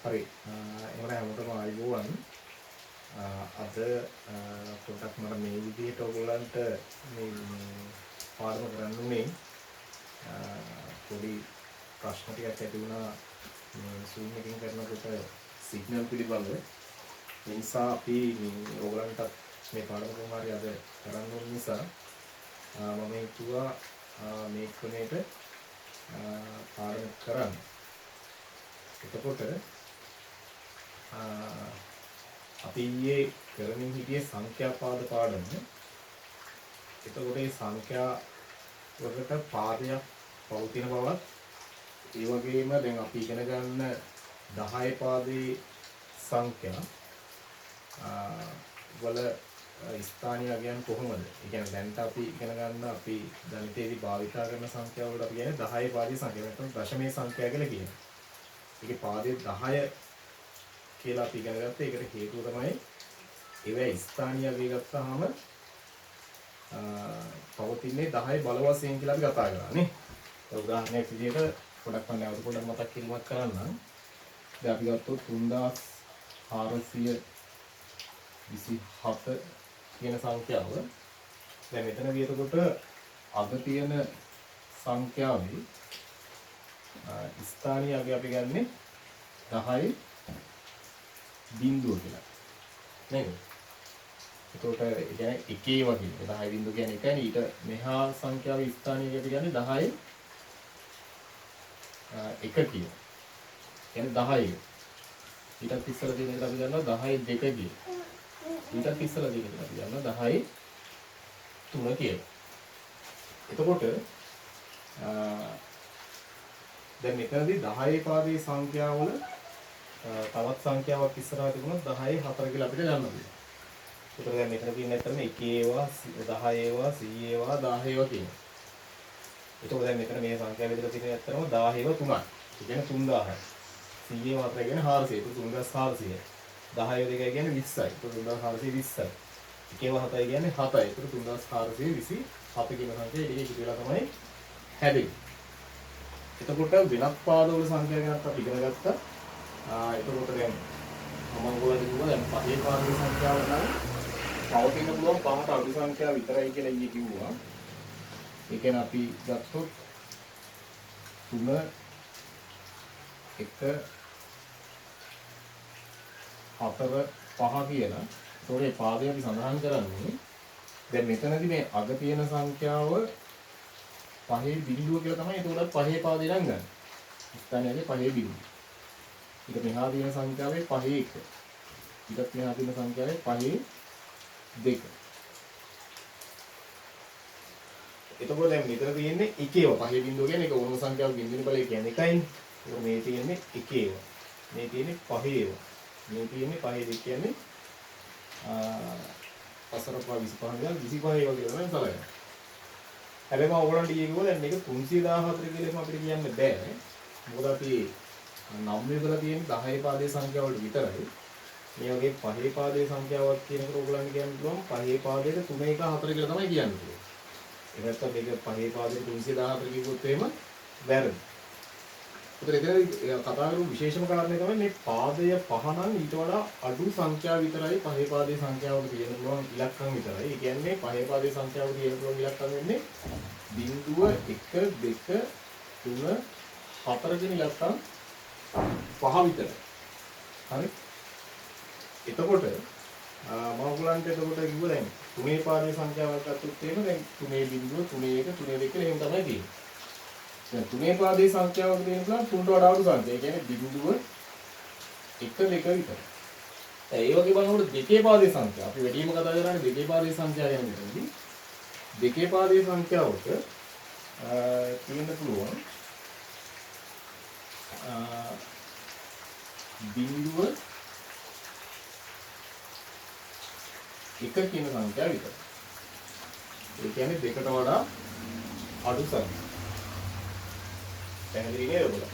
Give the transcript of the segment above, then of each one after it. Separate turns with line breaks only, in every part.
හරි. එහෙනම් හැමෝටම ආයුබෝවන්. අද පොඩ්ඩක් මට මේ විදිහට ඔයගොල්ලන්ට මේ පාඩම කරන්න උනේ පොඩි ප්‍රශ්න ටිකක් ඇති වුණා මේ Zoom එකකින් කරනකොට සිග්නල් පිළිබඳව. ඒ නිසා අපි ඔයගොල්ලන්ට මේ පාඩම කොහොමද අද කරන්න ඕන නිසා මම හිතුවා මේ ක්‍රමයට පාඩම කරන්න. එතකොට අපි ඊයේ කරමින් හිටියේ සංඛ්‍යාපාද පාඩම. එතකොට මේ සංඛ්‍යා වලට පාදයක් පවතින බවත් ඒ වගේම දැන් අපි ඉගෙන ගන්න 10 පාදේ සංඛ්‍යා වල ස්ථානීය අගයන් කොහොමද? ඒ කියන්නේ දැන් අපි ඉගෙන ගන්න අපි ගණිතයේදී භාවිතා කරන සංඛ්‍යා වලට අපි කියන්නේ 10 පාදේ සංඛ්‍යා නැත්නම් දශමයේ සංඛ්‍යා කියලා කියනවා. ඒකේ පාදේ 10 කියලා අපි ඉගෙන ගත්තා. ඒකට හේතුව තමයි ඒවැ ස්ථානීය අගය ගත්තාම පවතින්නේ 10 බල වශයෙන් කියලා අපි කතා කරා නේ. උදාහරණයක් විදිහට පොඩක් මම නැවත පොඩක් මතක් කිරීමක් කරන්නම්. දැන් අපි ගත්තොත් 3427 කියන සංඛ්‍යාව. දැන් මෙතනදී එතකොට අග තියෙන සංඛ්‍යාවේ ස්ථානීය අගය අපි ගන්නෙ 10 බිංදුව කියලා. නේද? එතකොට ඒ කියන්නේ එකේ වගේ 10 බිංදුව කියන්නේ එකනේ ඊට මෙහා සංඛ්‍යාවේ ස්ථානීය අපි ගන්නේ 10 එක කියලා. කියන්නේ 10. ඊටත් ඉස්සර තියෙන එක අපි ගන්නවා 10 දෙක කියලා. ඊටත් ඉස්සර තියෙන එක අපි ගන්නවා 10 තුන කියලා. එතකොට දැන් මෙතනදී 10 පාදේ සංඛ්‍යාවල තවත් සංඛ්‍යාවක් ඉස්සරහා තිබුණොත් 10 4 කියලා අපිට ගන්න පුළුවන්. ඒතර දැන් මෙතන තියෙන ඇත්තටම 1 ඒවා 10 ඒවා 100 ඒවා 10 ඒවා කියනවා. ඒතකොට දැන් මෙතන මේ සංඛ්‍යාව විතර තියෙන ඇත්තටම 10 ඒවා 3ක්. ඒ කියන්නේ 3000යි. 100 ඒවා 4 කියන්නේ 400. ඒක 3400යි. 10 ඒවා 2 කියන්නේ 20යි. ඒක 3420යි. 1 ඒවා 7යි කියන්නේ 7යි. ඒක 3427 කියන සංඛ්‍යාව ඉතින් ඒක විතර තමයි හැදෙන්නේ. එතකොට වෙනත් පාදවල සංඛ්‍යා ගැන අපි ඉගෙන ගත්තා. එතකොට දැන් මම ඔයගොල්ලන්ට කිව්වා දැන් පහේ පාදයේ සංඛ්‍යාව නම් පවතින පුළුවන් පහට අඩු සංඛ්‍යාව විතරයි කියලා ඊයේ කිව්වා. ඒ කියන්නේ අපි ගත්තොත් 3 1 4 5 කියලා. ඒතකොට මේ පාදේ අපි සඳහන් කරන්නේ දැන් මෙතනදී මේ අග තියෙන සංඛ්‍යාව පහේ බිංදුව කියලා තමයි ඒතකොට පහේ පාදේ නම් ගන්න. ස්ථානයේ පහේ බිංදුව. ඊට මෙහා තියෙන සංඛ්‍යාවේ පහේ 1. ඊටත් මෙහා තියෙන සංඛ්‍යාවේ පහේ 2. එතකොට දැන් මෙතන තියෙන්නේ එකේව පහේ බිංදුව කියන්නේ ඒක ඕනම සංඛ්‍යාවක බිංදුවේ බලය කියන්නේ එකයිනේ. ඒක මේ තියෙන්නේ එකේව. මේ තියෙන්නේ පහේව. මේ තියෙන්නේ පහේ 2 කියන්නේ 4 පහ 25 ඉඳන් 25 වගේ තමයි බලය. හැබැයි මම ඔයගොල්ලන්ට කියනවා දැන් මේක 314 කියලා අපිට කියන්න බෑ. මොකද අපි නම් වල තියෙන 10 පාදයේ සංඛ්‍යාව වලට විතරයි. මේ වගේ පහේ පාදයේ සංඛ්‍යාවක් කියනකොට ඔයගොල්ලන්ට කියන්න පුළුවන් පහේ පාදයට 3 1 4 කියලා තමයි කියන්නේ. ඒ නැත්තම් මේක පහේ පාදයට 314 කිව්වොත් එහෙම වැරදි. ඒතර එතන කතා කරමු විශේෂම කාරණේ තමයි මේ පාදය පහ නම් ඊට වඩා අඩු සංඛ්‍යාව විතරයි පහේ පාදයේ සංඛ්‍යාවක තියෙන පුළුවන් ඉලක්කම් විතරයි. ඒ කියන්නේ පහේ පාදයේ සංඛ්‍යාවක තියෙන පුළුවන් ඉලක්කම් වෙන්නේ බිංදුව 1 2 3 4 කියන ඉලක්කම් පහ විතරයි. හරි. එතකොට මම ඔයගලන්ට එතකොට කිව්වා දැන් තුනේ පාදයේ සංඛ්‍යාවක් ගත්තොත් එහෙම දැන් 3 බිංදුව 3 1 3 2 කියලා එහෙම තමයි තියෙන්නේ. දැන් තුනේ පාදයේ සංඛ්‍යාවක තියෙන පුළුවන් 3ට වඩා අඩු සංඛ්‍යා. ඒ කියන්නේ බිංදුව 1 2 විතරයි. ඒ වගේ බලනකොට දෙකේ පාදයේ සංඛ්‍යාව අපි වැඩිම කතා කරන්නේ දෙකේ පාදයේ සංඛ්‍යාව ගැන මෙතනදී. දෙකේ පාදයේ සංඛ්‍යාවට තියෙන්න පුළුවන් බිංදුව 1 කියන සංඛ්‍යාව විතරයි. ඒ කියන්නේ දෙකට වඩා අඩු සංඛ්‍යාව. පැහැදිලි නේද ඔයගොල්ලෝ?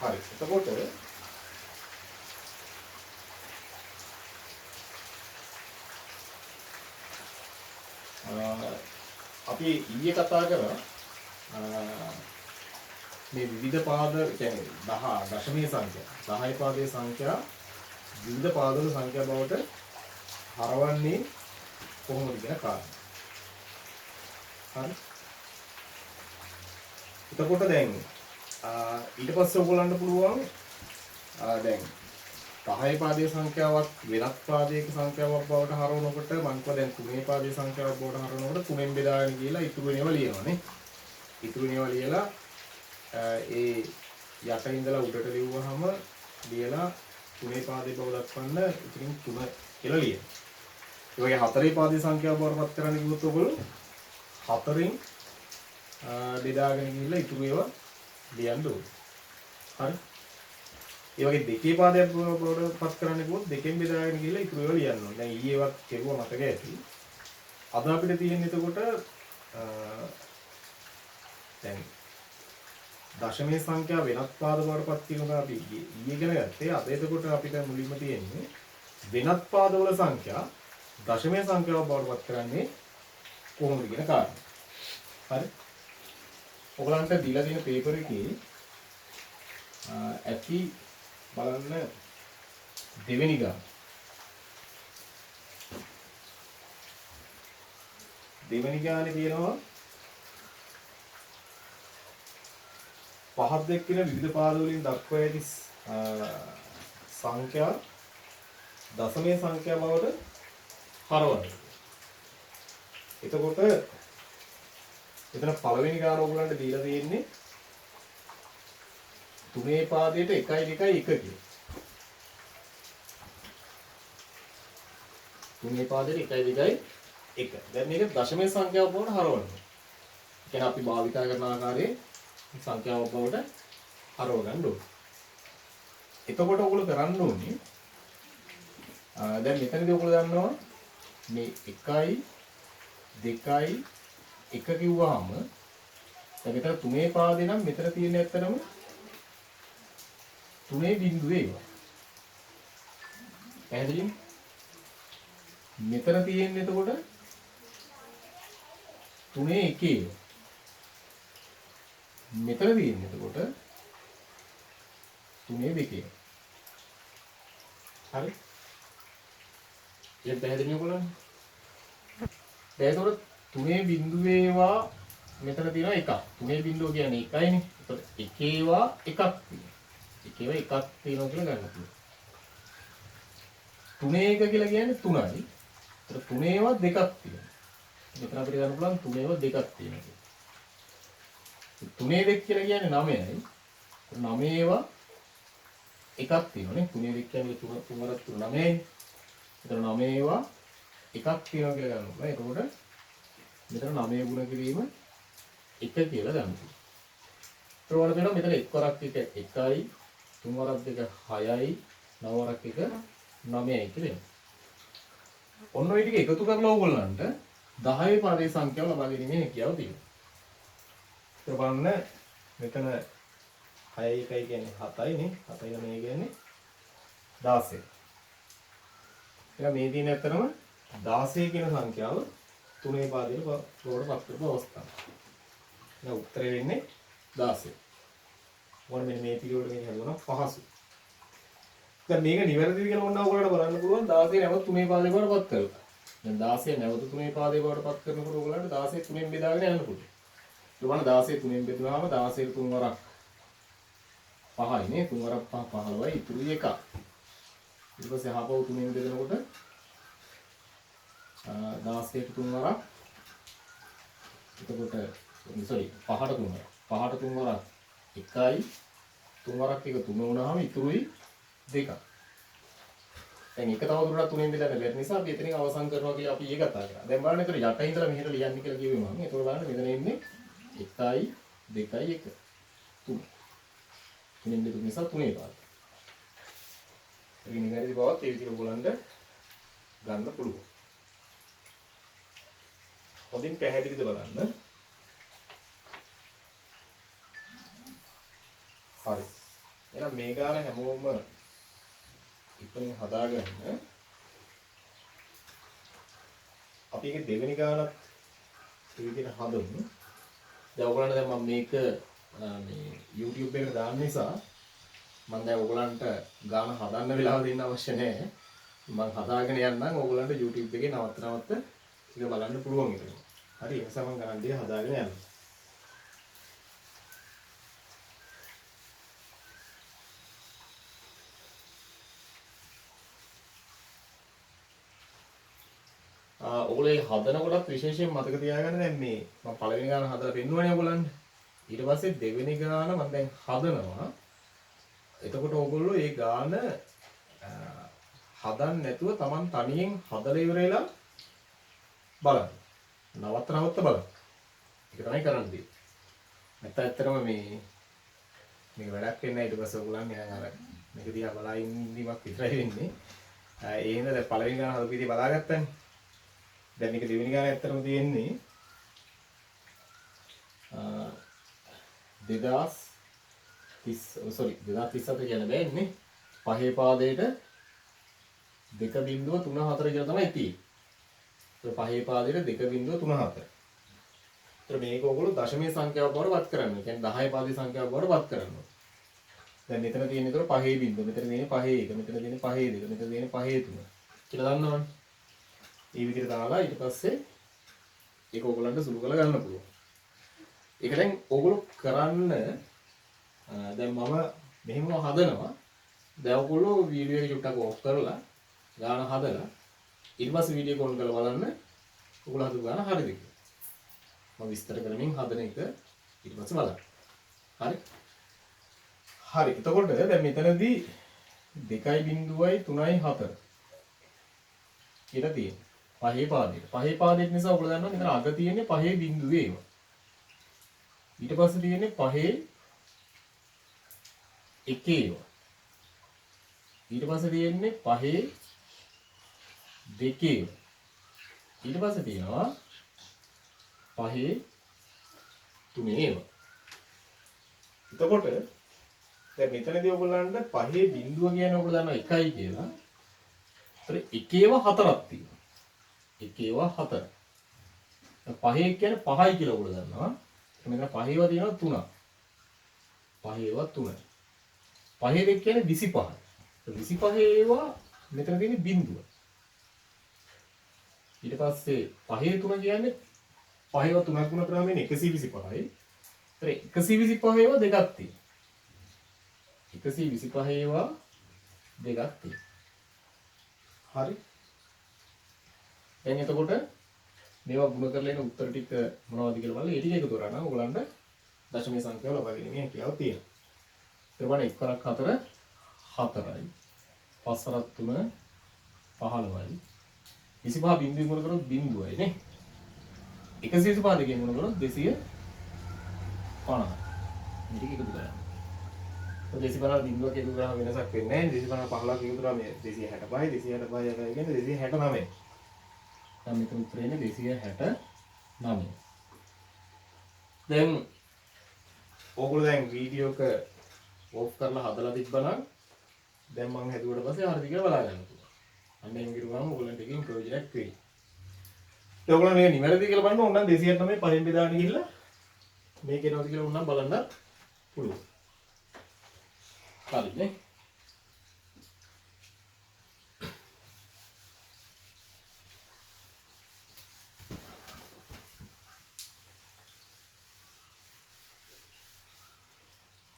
හරි. එතකොට අපි ඊයේ කතා කරා මේ විවිධ පාද කියන්නේ 10 දශමීය සංඛ්‍යා 10 පාදයේ සංඛ්‍යා විවිධ පාදවල සංඛ්‍යා බවට හරවන්නේ කොහොමද කියන කාරණා. හරි. එතකොට දැන් ඊට පස්සේ ඔයගොල්ලන්ට පුළුවන් දැන් 10 පාදයේ සංඛ්‍යාවක් වෙනත් පාදයක සංඛ්‍යාවක් බවට හරවනකොට මම කිව්වා දැන් 3 පාදයේ සංඛ්‍යාවක් බවට හරවනකොට 3ෙන් බෙදාගෙන ගිහලා ඉතුරු වෙනව ලියනවානේ. ඉතුරු වෙනව ලියලා ඒ යට ඉඳලා උඩට ලියුවාම ලියලා 3 පාදයේ බව දක්වන්න ඉතින් 3 කියලා ලියනවා. ඒ වගේ 4 පාදයේ සංඛ්‍යාව බවටපත් කරන්න කිව්වොත් ඔයගොල්ලෝ 4ෙන් බෙදාගෙන ගිහලා ඉතුරු ඒවා ලියන්න ඕනේ. හරි. ඒ වගේ දෙකේ පාදයක් බවට පත් කරන්න කිව්වොත් දෙකෙන් බෙදාගෙන ගිහලා ඉතුරු ඒවා ලියන්න ඕනේ. දැන් ඊයේ ඒවත් කෙරුවා මතක ඇති. අද අපිට තියෙන්නේ එතකොට දැන් දශමයේ සංඛ්‍යාව වෙනත් පාද බවට පත් කිරීම අපි ඊයේ ඉගෙන ගත්තේ. අද එතකොට අපිට මුලින්ම තියෙන්නේ වෙනත් පාදවල සංඛ්‍යා දශමයේ සංඛ්‍යාව බවට පත් කරන්නේ කොහොමද කියන කාරණා. හරි. ඔයගලන්ට දීලා තියෙන පේපර් එකේ ඇති බලන්න දෙවෙනි ගාන. දෙවෙනි ගානේ තියෙනවා පහත් දෙක කියන විවිධ පාද වලින් දක්වා ඇති සංඛ්‍යා දශමයේ සංඛ්‍යා බවට හරවනවා. එතකොට එතන පළවෙනි ගාන ඔයගලන්ට දීලා තියෙන්නේ 3 පාදයට 1 2 1 කියලා. 3 පාදයට 1 2 1. දැන් මේක දශමයේ සංඛ්‍යාව බවට හරවනවා. කියන්නේ අපි භාවිතා කරන ආකාරයේ සංඛ්‍යාව බවට හරව ගන්න ඕනේ. එතකොට ඔයගොල්ලෝ කරන්න ඕනේ දැන් මෙතනදී ඔයගොල්ලෝ දන්නවා මේ 1 2 1 කිව්වහම දැන් මෙතන 3 පාදේ නම් මෙතන තියෙන ඇත්තටම 3 බිඳුවේ ඒවා. පැහැදිලිද? මෙතන තියෙන්නේ එතකොට 3 1 ඒවා. මෙතන තියෙන්නේ එතකොට 3 2 ඒවා. හරි? ඒක පැහැදිලිද ඔයගොල්ලන්ට? දැන් එතකොට 3 බිඳුවේ ඒවා මෙතන තියෙනවා 1. 3 බිඳුව කියන්නේ 1යිනේ. එතකොට 1 ඒවා 1ක් තියෙනවා. එකේව එකක් තියෙනවා කියලා ගන්න පුළුවන්. 3 1 කියලා කියන්නේ 3යි. ඒතර 3 ඒවා දෙකක් තියෙනවා. මෙතන අපිට ගන්න පුළුවන් 3 ඒවා දෙකක් තියෙනවා. 3 2 කියලා කියන්නේ 9යි. 9 ඒවා එකක් තියෙනවානේ. 3 2 කියන්නේ 3 වරක් 9යි. ඒතර 9 ඒවා එකක් තියෙනවා කියලා ගන්න පුළුවන්. එතකොට මෙතන 9 ගුණ කිරීම 1 කියලා ගන්න පුළුවන්. ඒතර වල දෙනවා මෙතන එක් වරක් 1යි 3 වරක් 2 6යි 9 වරක් 1 9යි කියලා. ඔන්න ඔය ටික එකතු කරලා ඕගොල්ලන්ට 10 පාදයේ සංඛ්‍යාව ලබා ගැනීමේ හැකියාව තියෙනවා. ඒක බලන්න මෙතන 6යි 1යි කියන්නේ 7යි නේ. 7යි 9යි කියන්නේ 16. එහෙනම් මේ දින ඇත්තටම 16 කියන සංඛ්‍යාව 3 පාදයේ බවට පත් කරපු අවස්ථාව. දැන් උත්තරේ වෙන්නේ 16. මොන මේ පිළිවෙල මේ හදුවනම් පහසු. දැන් මේක නිවැරදිද කියලා මොනවා ඔයගොල්ලන්ට බලන්න පුළුවන් 16 නැවත 3 පාදේ බවට පත් කරලා. දැන් 16 නැවත 3 පාදේ බවට පත් කරනකොට ඔයගොල්ලන්ට 16 3ෙන් බෙදාගෙන යන්න පුළුවන්. ඒ වුණා 16 3ෙන් බෙදුවාම 16 3 වරක් 5යි නේ 3 වරක් 5 15යි ඉතුරු 1. ඊට පස්සේ හපව 3ෙන් බෙදනකොට 16ට 3 වරක් එතකොට sorry 5ට 3 වරක් 5ට 3 වරක් 1යි 3 වරක් 1 3 වුණාම ඉතුරුයි 2ක්. දැන් එක තව දුරටත් 3ෙන් බෙදන්න බැරි නිසා අපි එතනින් අවසන් කරනවා කියලා අපි ඊ කතා කරා. දැන් බලන්න ඒතර යට ඉඳලා මෙහෙට ලියන්න කියලා කිව්වේ මම. ඒතකොට බලන්න මෙතන එන්නේ 1යි 2යි 1 3. 3ෙන් බෙදුව නිසා 3 පාද. ඊගෙන ගානේ බවත් ඒ විදිහට බලන්න ගන්න පුළුවන්. හොඳින් පැහැදිලිද බලන්න. හරි. එහෙනම් මේ ගාන හැමෝම ඉක්මනින් හදාගන්න. අපි ඒක දෙවෙනි ගානත් මේ විදිහට හදමු. දැන් ඔයගොල්ලන්ට දැන් මම මේක මේ YouTube එකට දාන්න නිසා මම දැන් ඔයගලන්ට ගාන හදන්න වෙලාව දෙන්න අවශ්‍ය නැහැ. මම හදාගෙන යන්නම් ඔයගලන්ට YouTube එකේ නවත්ත ටික බලන්න පුළුවන් ඒක. හරි ඒ නිසා මම ගණන් දෙක හදාගෙන යනවා. ඔයගොල්ලෝ හදනකොටත් විශේෂයෙන් මතක තියාගන්න දැන් මේ මම පළවෙනි ගාන හදලා පෙන්නුවනේ ඔයගොල්ලන්ට. ඊට පස්සේ දෙවෙනි ගාන මම දැන් හදනවා. එතකොට ඔයගොල්ලෝ මේ ගාන හදන්න නැතුව Taman තනියෙන් හදලා ඉවරලා බලන්න. නවත්ත බලන්න. ඒක තමයි කරන්න තියෙන්නේ. නැත්නම් ඇත්තටම මේක වැඩක් වෙන්නේ නැහැ. ඊට පස්සේ ඔයගොල්ලන් නිකන් අර මේක දිහා බලා ඉන්නීමක් විතරයි වෙන්නේ. ඒ හින්දා දැන් පළවෙනි ගාන හදපු විදිහ බලාගත්තනේ. දැන් මේක දෙවෙනි ගාන ඇත්තටම තියෙන්නේ 2037 කියන බෑනේ. පහේ පාදයට 2.34 කියලා තමයි තියෙන්නේ. ඒක පහේ පාදයට 2.34. ඒතර මේක ඔයගොල්ලෝ දශමයේ සංඛ්‍යාව බවට වත් කරන්න. ඒ කියන්නේ 10 පාදයේ සංඛ්‍යාව බවට වත් කරන්න. දැන් මෙතන තියෙන ඒතර පහේ බිංදුව. මෙතන තියෙන පහේ 1. මෙතන තියෙන පහේ 2. මෙතන තියෙන පහේ 3. කියලා දන්නවනේ. මේ විදිහට දාලා ඊට පස්සේ ඒක ඔයගොල්ලන්ට සුළු කරලා ගන්න පුළුවන්. ඒක දැන් ඔයගොල්ලෝ කරන්න දැන් මම මෙහෙම හදනවා. දැන් ඔයගොල්ලෝ වීඩියෝ එක චුට්ටක් ඔෆ් කරලා ගාන හදලා ඊට පස්සේ වීඩියෝ කොන් කරලා බලන්න ඔයගොල්ලෝ හදපු ගාන හරිද කියලා. මම විස්තර කරමින් හදන එක ඊට පස්සේ බලන්න. හරි. හරි. එතකොට දැන් මෙතනදී 2.3.4 කියලා තියෙනවා. පහේ පාදයට. පහේ පාදයට නිසා ඔයගොල්ලෝ දන්නවා මෙතන අග තියෙන්නේ පහේ බිංදුවේ ඒවා. ඊට පස්සේ තියෙන්නේ පහේ එකේ ඒවා. ඊට පස්සේ තියෙන්නේ පහේ දෙකේ ඒවා. ඊට පස්සේ තියෙනවා පහේ තුනේ ඒවා. එතකොට දැන් මෙතනදී ඔයගොල්ලන්ට පහේ බිංදුව කියන්නේ ඔයගොල්ලෝ දන්නවා 1යි කියලා. ඒතර එකේව 4ක් තියෙනවා. එකේව 4. පහේ කියන්නේ 5යි කියලා ඔයගොල්ලෝ දන්නවා. මෙතන පහේව තියෙනවා 3ක්. පහේව 3. පහේ දෙක කියන්නේ 25. 25 ඒවා මෙතන තියෙන බිංදුව. ඊට පස්සේ පහේ 3 කියන්නේ පහේව 3ක් වුණා කරාම එන්නේ 125යි. ඒතර 125 ඒවා දෙකක් තියෙනවා. 125 ඒවා දෙකක් තියෙනවා. හරි. දැන් එතකොට මේවා ගුණ කරලා එන උත්තර ටික මොනවද කියලා බලලා ඒ ටික එකතු කරා නම් ඔයගලන්ට දශමයේ සංඛ්‍යාව ලබා ගැනීමේ හැකියාව තියෙනවා. ඊට පස්සේ 1 කරක් 4 4යි. 5 කරක් 3 15යි. 25 බිංදුවෙන් ගුණ කරොත් බිංදුවයි නේ. 125 දෙකෙන් ගුණ කරොත් 250. මේ ටික එකතු කරා. 250 බිංදුවක එකතු කරාම වෙනසක් වෙන්නේ නැහැ. 250 15ක් එකතු කරාම 265 265 කියන්නේ 269. දැන් මෙතන උත්තරේ ඉන්නේ 269. දැන් ඕගොල්ලෝ දැන් වීඩියෝ එක ඕෆ් කරලා හදලා තිබ්බනම් දැන් මම හැදුවට පස්සේ හරිද කියලා බලා ගන්න පුළුවන්. අන්න එහෙම කිරුවාම ඕගොල්ලන්ට එකකින් ප්‍රයෝජනයක් වෙයි. ඒ ඕගොල්ලෝ මේක නිවැරදි කියලා බලන්න ඕන නම් 209 පහෙන් බෙදාගෙන ගිහිල්ලා මේක එනවද කියලා ඕන නම් බලන්න පුළුවන්. හරිනේ.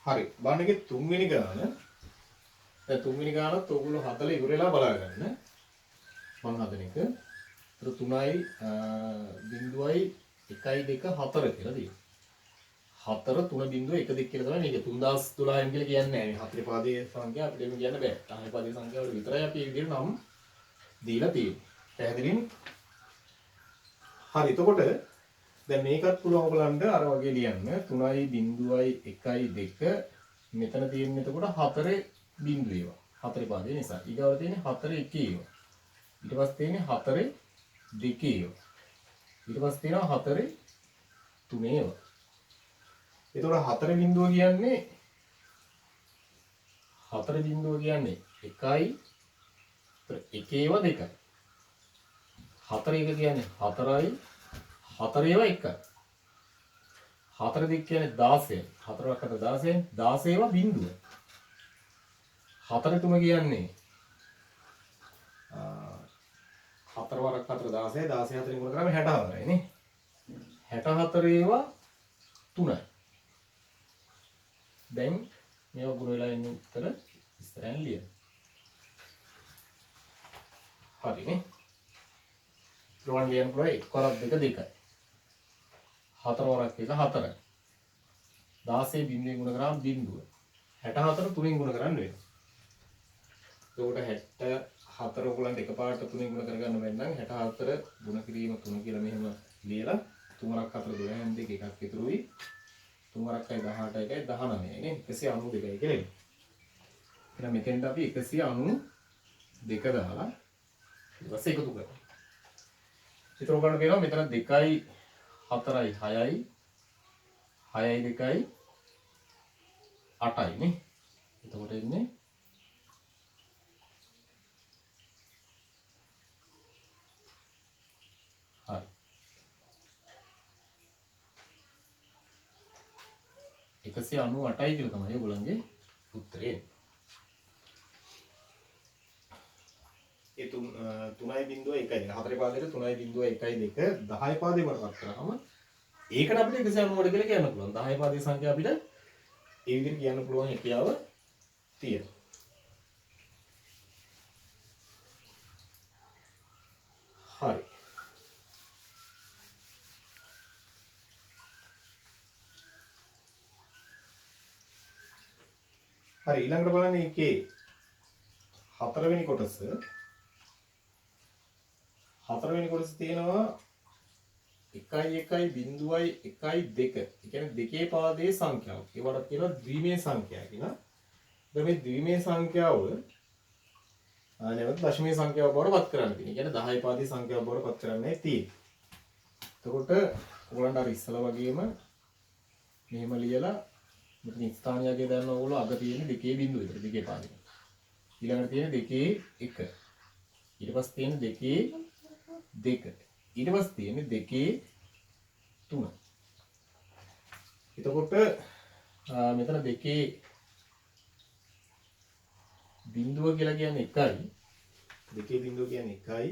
හරි බලන්න එකේ තුන්වෙනි ගාන. දැන් තුන්වෙනි ගානත් ඔයගොල්ලෝ හදලා ඉවරලා බලා ගන්න. මම හදන එක. ඒතර 3යි බිංදුවයි 1යි 2 4 කියලා තියෙනවා. 4 3 බිංදුව 1 2 කියලා තමයි මේක 3012 කියලා කියන්නේ නැහැ. මේ හතර පාදයේ සංඛ්‍යාව අපිට එහෙම කියන්න බෑ. 10 පාදයේ සංඛ්‍යාව වල විතරයි අපි මේ විදිහට නම් දීලා තියෙන්නේ. පැහැදිලිනේ? හරි එතකොට දැන් මේකත් පුළුවන් ඔයගලන්ට අර වගේ ලියන්න 3යි බිංදුවයි 1යි 2 මෙතන තියෙන්නේ එතකොට 4 බිංදුව ඒවා 4 පාදේ නිසා ඊගාවට තියෙන්නේ 4 1 ඒවා ඊට පස්සේ තියෙන්නේ 4 2 ඒවා ඊට පස්සේ තියෙනවා 4 3 ඒවා එතකොට 4 බිංදුව කියන්නේ 4 බිංදුව කියන්නේ 1යි 1 ඒවා 2යි 4 1 කියන්නේ 4යි 4 ඒවා 1යි 4 දෙක කියන්නේ 16. 4ක් 4 16. 16 බිඳුව. 4 3 කියන්නේ 4 වරක් 4 16. 16 4 ගුණ කරාම 64යි නේ. 64 ඒවා 3යි. දැන් මේවා ගුණ වෙලා ඉන්න උත්තර ඉස්සරහින් ලියන්න. හරිනේ. ගුණ ලියන්න පුළුවන් 1 වරක් 2 2යි. 4 වරක් 1 4යි. 16 බිඳුවෙන් ගුණ කරාම බිඳුව. 64 3ෙන් ගුණ කරන්න වෙනවා. එතකොට 64 ඔයගොල්ලන්ට එකපාරට 3ෙන් ගුණ කරගන්න බැන්න නම් 64 ගුණ කිරීම 3 කියලා මෙහෙම ලියලා 3 වරක් 4 12 දෙක එකක් ඉතුරුයි. 3 වරක් 18යි 19යි නේ 192යි කියලා එන්නේ. එහෙනම් මෙතෙන්ට අපි 192 දාලා ඊට පස්සේ එකතු කරනවා. ඒතර ඔයගොල්ලන්ට කියනවා මෙතන 2යි 4යි 6යි 6යි 2යි 8යි නේ. එතකොට එන්නේ හරි. 198යි කියලා තමයි ඔයගොල්ලන්ගේ උත්තරේ. ඒ 3.1යි 4 පාදයට 3.1යි 2 10 පාදේ වරකට කරාම ඒකට අපිට 190 කියලා කියන්න පුළුවන්. 10 පාදේ සංඛ්‍යාව අපිට ඒ විදිහට කියන්න පුළුවන් හැකියාව තියෙනවා. හරි. හරි ඊළඟට බලන්න මේකේ 4 වෙනි කොටස. 4 වෙනි කොටස තියෙනවා 1 1 බිඳුවයි 1 2. ඒ කියන්නේ දෙකේ පාදයේ සංඛ්‍යාව. ඒවට කියනවා ද්විමේය සංඛ්‍යා කියලා. දැන් මේ ද්විමේය සංඛ්‍යාව නැවත දශමීය සංඛ්‍යාව බවට පත් කරන්න තියෙනවා. ඒ කියන්නේ 10 පාදයේ සංඛ්‍යාව බවට පත් කරන්නයි තියෙන්නේ. එතකොට ඔයගොල්ලන්ට අර ඉස්සලා වගේම මෙහෙම ලියලා මෙතන ස්ථානියගේ දාන්න ඕගොල්ලෝ අග තියෙන දෙකේ බිඳුව විතර දෙකේ පාදේ. ඊළඟට තියෙන දෙකේ 1. ඊට පස්සේ තියෙන දෙකේ 2. ඊට පස්සේ තියෙන දෙකේ 3. එතකොට මෙතන දෙකේ බිඳුව කියලා කියන්නේ 1යි. දෙකේ බිඳුව කියන්නේ 1යි.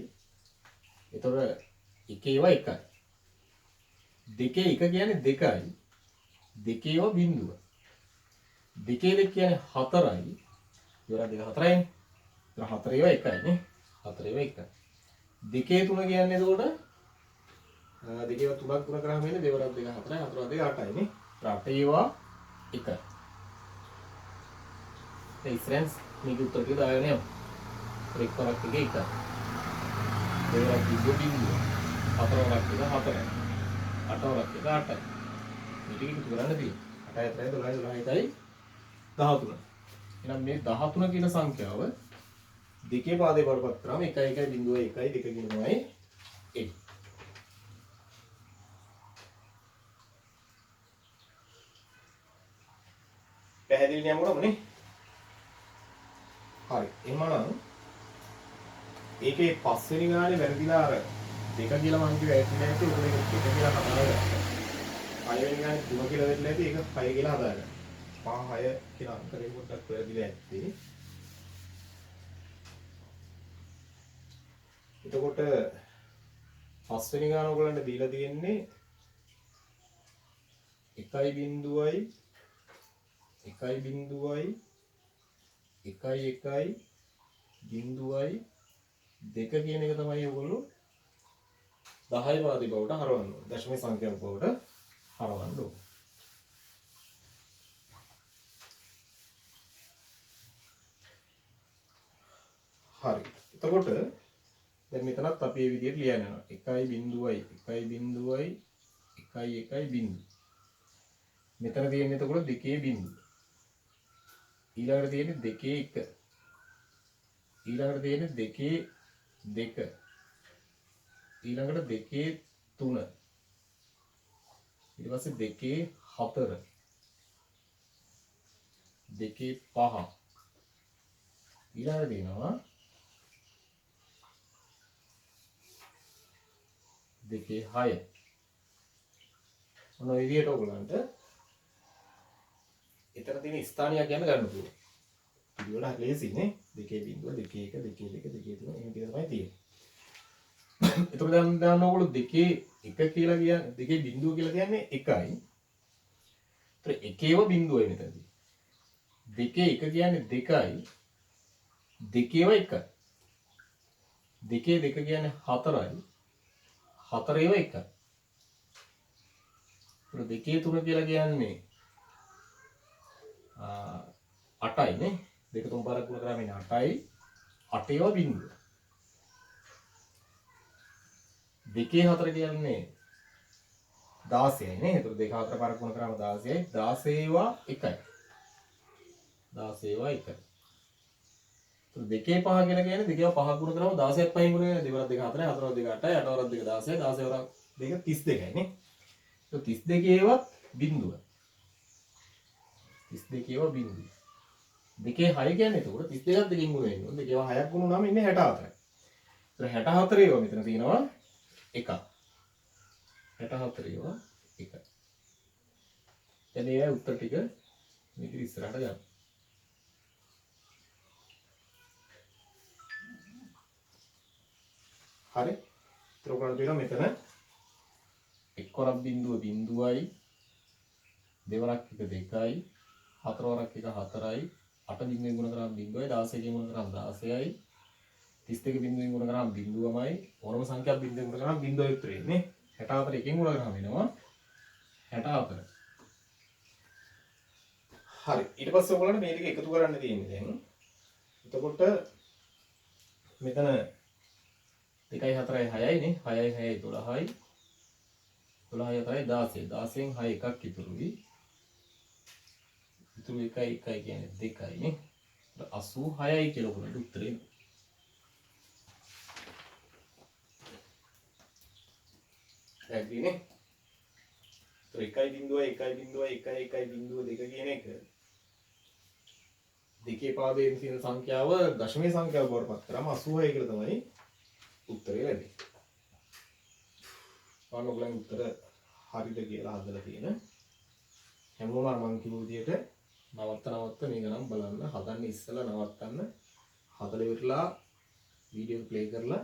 එතකොට එකේව 1යි. දෙකේ 1 කියන්නේ 2යි. දෙකේව බිඳුව. දෙකේ 2 කියන්නේ 4යි. ඉවර දෙක 4යිනේ. ඒතර 4 ඒවා 1යි නේ. 4 ඒවා 1යි. දෙකේ 3 කියන්නේ එතකොට දෙකේව 3ක් 3 කරාම එන්නේ දෙවරක් 2 4යි 4ක් 2 8යි නේ. 8 ඒවා 1යි. ඒ ෆ්‍රෙන්ඩ්ස් මේක උත්තර ටික දාගෙන යමු. එක් වරක් 1 1යි. දෙවරක් 2 බිඳුව. 4 වරක් 1 4යි. 8 වරක් 1 8යි. මේ ටික එකතු කරන්න තියෙනවා. 8යි 4යි 12යි 12යි 13. එහෙනම් මේ 13 කියන සංඛ්‍යාව දෙකේ පාදේ වලපත් කරාම 1 1 බිඳුව 1 2 කියන තමයි එන්නේ. පැහැදිලි නේද මොනවනේ? හරි. එහෙනම් ඒකේ පස්වෙනි ගානේ වැරදිලා අර දෙක කියලා මං කිව්වා ඇටිලා ඇටි උඩ එක දෙක කියලා හදාගත්තා. පළවෙනි ගානේ 3 කියලා වෙట్లా ඇති ඒක 5 කියලා හදාගත්තා. 5 6 කියලා අංකරේ පොඩ්ඩක් වැරදිලා ඇත්තේ. එතකොට පස්වෙනි ගාන ඔයගලන්ට දීලා තියෙන්නේ 1 බිඳුවයි 1 බිඳුවයි 1 1 බිඳුවයි 2 කියන එක තමයි ඔයගොල්ලෝ 10 පාදේ බවට හරවන්න ඕනේ. දශම සංඛ්‍යාව බවට හරවන්න ඕනේ. හරි. එතකොට දැන් මෙතනත් අපි මේ විදිහට ලියන්න යනවා. 1 බිඳුවයි 1 බිඳුවයි 1 1 බිඳුව. මෙතන තියෙන්නේ එතකොට දෙකේ බිඳුව. ඊළඟට තියෙන්නේ දෙකේ 1. ඊළඟට තියෙන්නේ දෙකේ 2. ඊළඟට දෙකේ 3. ඊට පස්සේ දෙකේ 4. දෙකේ 5. ඊළඟට තියෙනවා දෙකේ 6. ඔන්න ඔය විදියට ඔයගලන්ට එතන තියෙන ස්ථානියක් යන ගන්න පුළුවන්. පිළිවෙල හරි ලේසියි නේ. 2.0 2 1 2 2 2 3 එහෙම ටික තමයි තියෙන්නේ. එතකොට දැන් ඔයගොල්ලෝ 2 1 කියලා කියන්නේ 2 බිඳුව කියලා කියන්නේ 1යි. ඒතර එකේව බිඳුවයි මෙතනදී. 2 1 කියන්නේ 2යි. දෙකේව 1යි. 2 2 කියන්නේ 4යි. 4ඒව 1යි. ඒතර 2 3 කියලා කියන්නේ 8යි නේ. 2 3 පාරක් ගුණ කරාම ඉන්නේ 8යි. 8ඒව බිඳුව. 2 4 කියන්නේ 16යි නේ. ඒතර 2 4 පාරක් ගුණ කරාම 16යි. 16ඒව 1යි. 16ඒව 1යි. දෙකේ 5 කියලා කියන්නේ දෙකේව 5 ගුණ කරාම 16ක් 5 ගුණ වෙනවා. දෙවරක් 2 4යි, හතරක් 2 8යි, අටවරක් 2 16යි, 16 වරක් 2 32යි නේ. ඒක 32ඒවත් බිඳුව. 32ඒව බිඳුව. දෙකේ 6 කියන්නේ එතකොට 32ක් දෙකකින් ගුණ වෙනවා. දෙකේව 6ක් ගුණ වුණාම ඉන්නේ 64යි. ඒතර 64ඒව මෙතන තියෙනවා 1ක්. 64ඒව 1යි. දැන් ඒ උත්තර ටික මේක ඉස්සරහට ගන්න. හරි. ඒතර ඔයගොල්ලෝ දෙනවා මෙතන එක්වරක් බිඳුව බිඳුවයි, දෙවරක් එක 2යි, හතරවරක් එක 4යි, 8 බිඳුවෙන් ගුණ කරාම බිඳුවයි, 16කින් ගුණ කරාම 16යි, 32 බිඳුවෙන් ගුණ කරාම බිඳුවමයි, ඕනම සංඛ්‍යාවක් බිඳුවෙන් ගුණ කරාම බිඳුවයි උත්තරේ එන්නේ. 64 එකෙන් ගුණ කරාම එනවා 64. හරි. ඊට පස්සේ ඔයගොල්ලන්ට මේ ටික එකතු කරන්න තියෙන්නේ දැන්. එතකොට මෙතන 2යි 4යි 6යි නේ. 6යි 6යි 12යි. 12යි 4යි 16. 16න් 6 එකක් ඉතුරුයි. ඉතුරු 1යි 1යි කියන්නේ 2යි නේ. 86යි කියලා ඔයගොල්ලන්ට උත්තරේ. ඇයි නේ? 1.0 1.0 1.1.2 කියන එක දෙකේ පාදයෙන් තියෙන සංඛ්‍යාව දශමයේ සංඛ්‍යාව බවට පත් කරාම 86 කියලා තමයි උත්තරේ ලැබෙන්නේ. ඔයගොල්ලන්ගේ උත්තර හරිද කියලා හදලා තියෙන හැමෝම මම කිව්ව විදිහට නවත්ත මේ ගණන් බලන්න හදන්න ඉස්සලා නවත්තන්න හදලා ඉවරලා වීඩියෝ ප්ලේ කරලා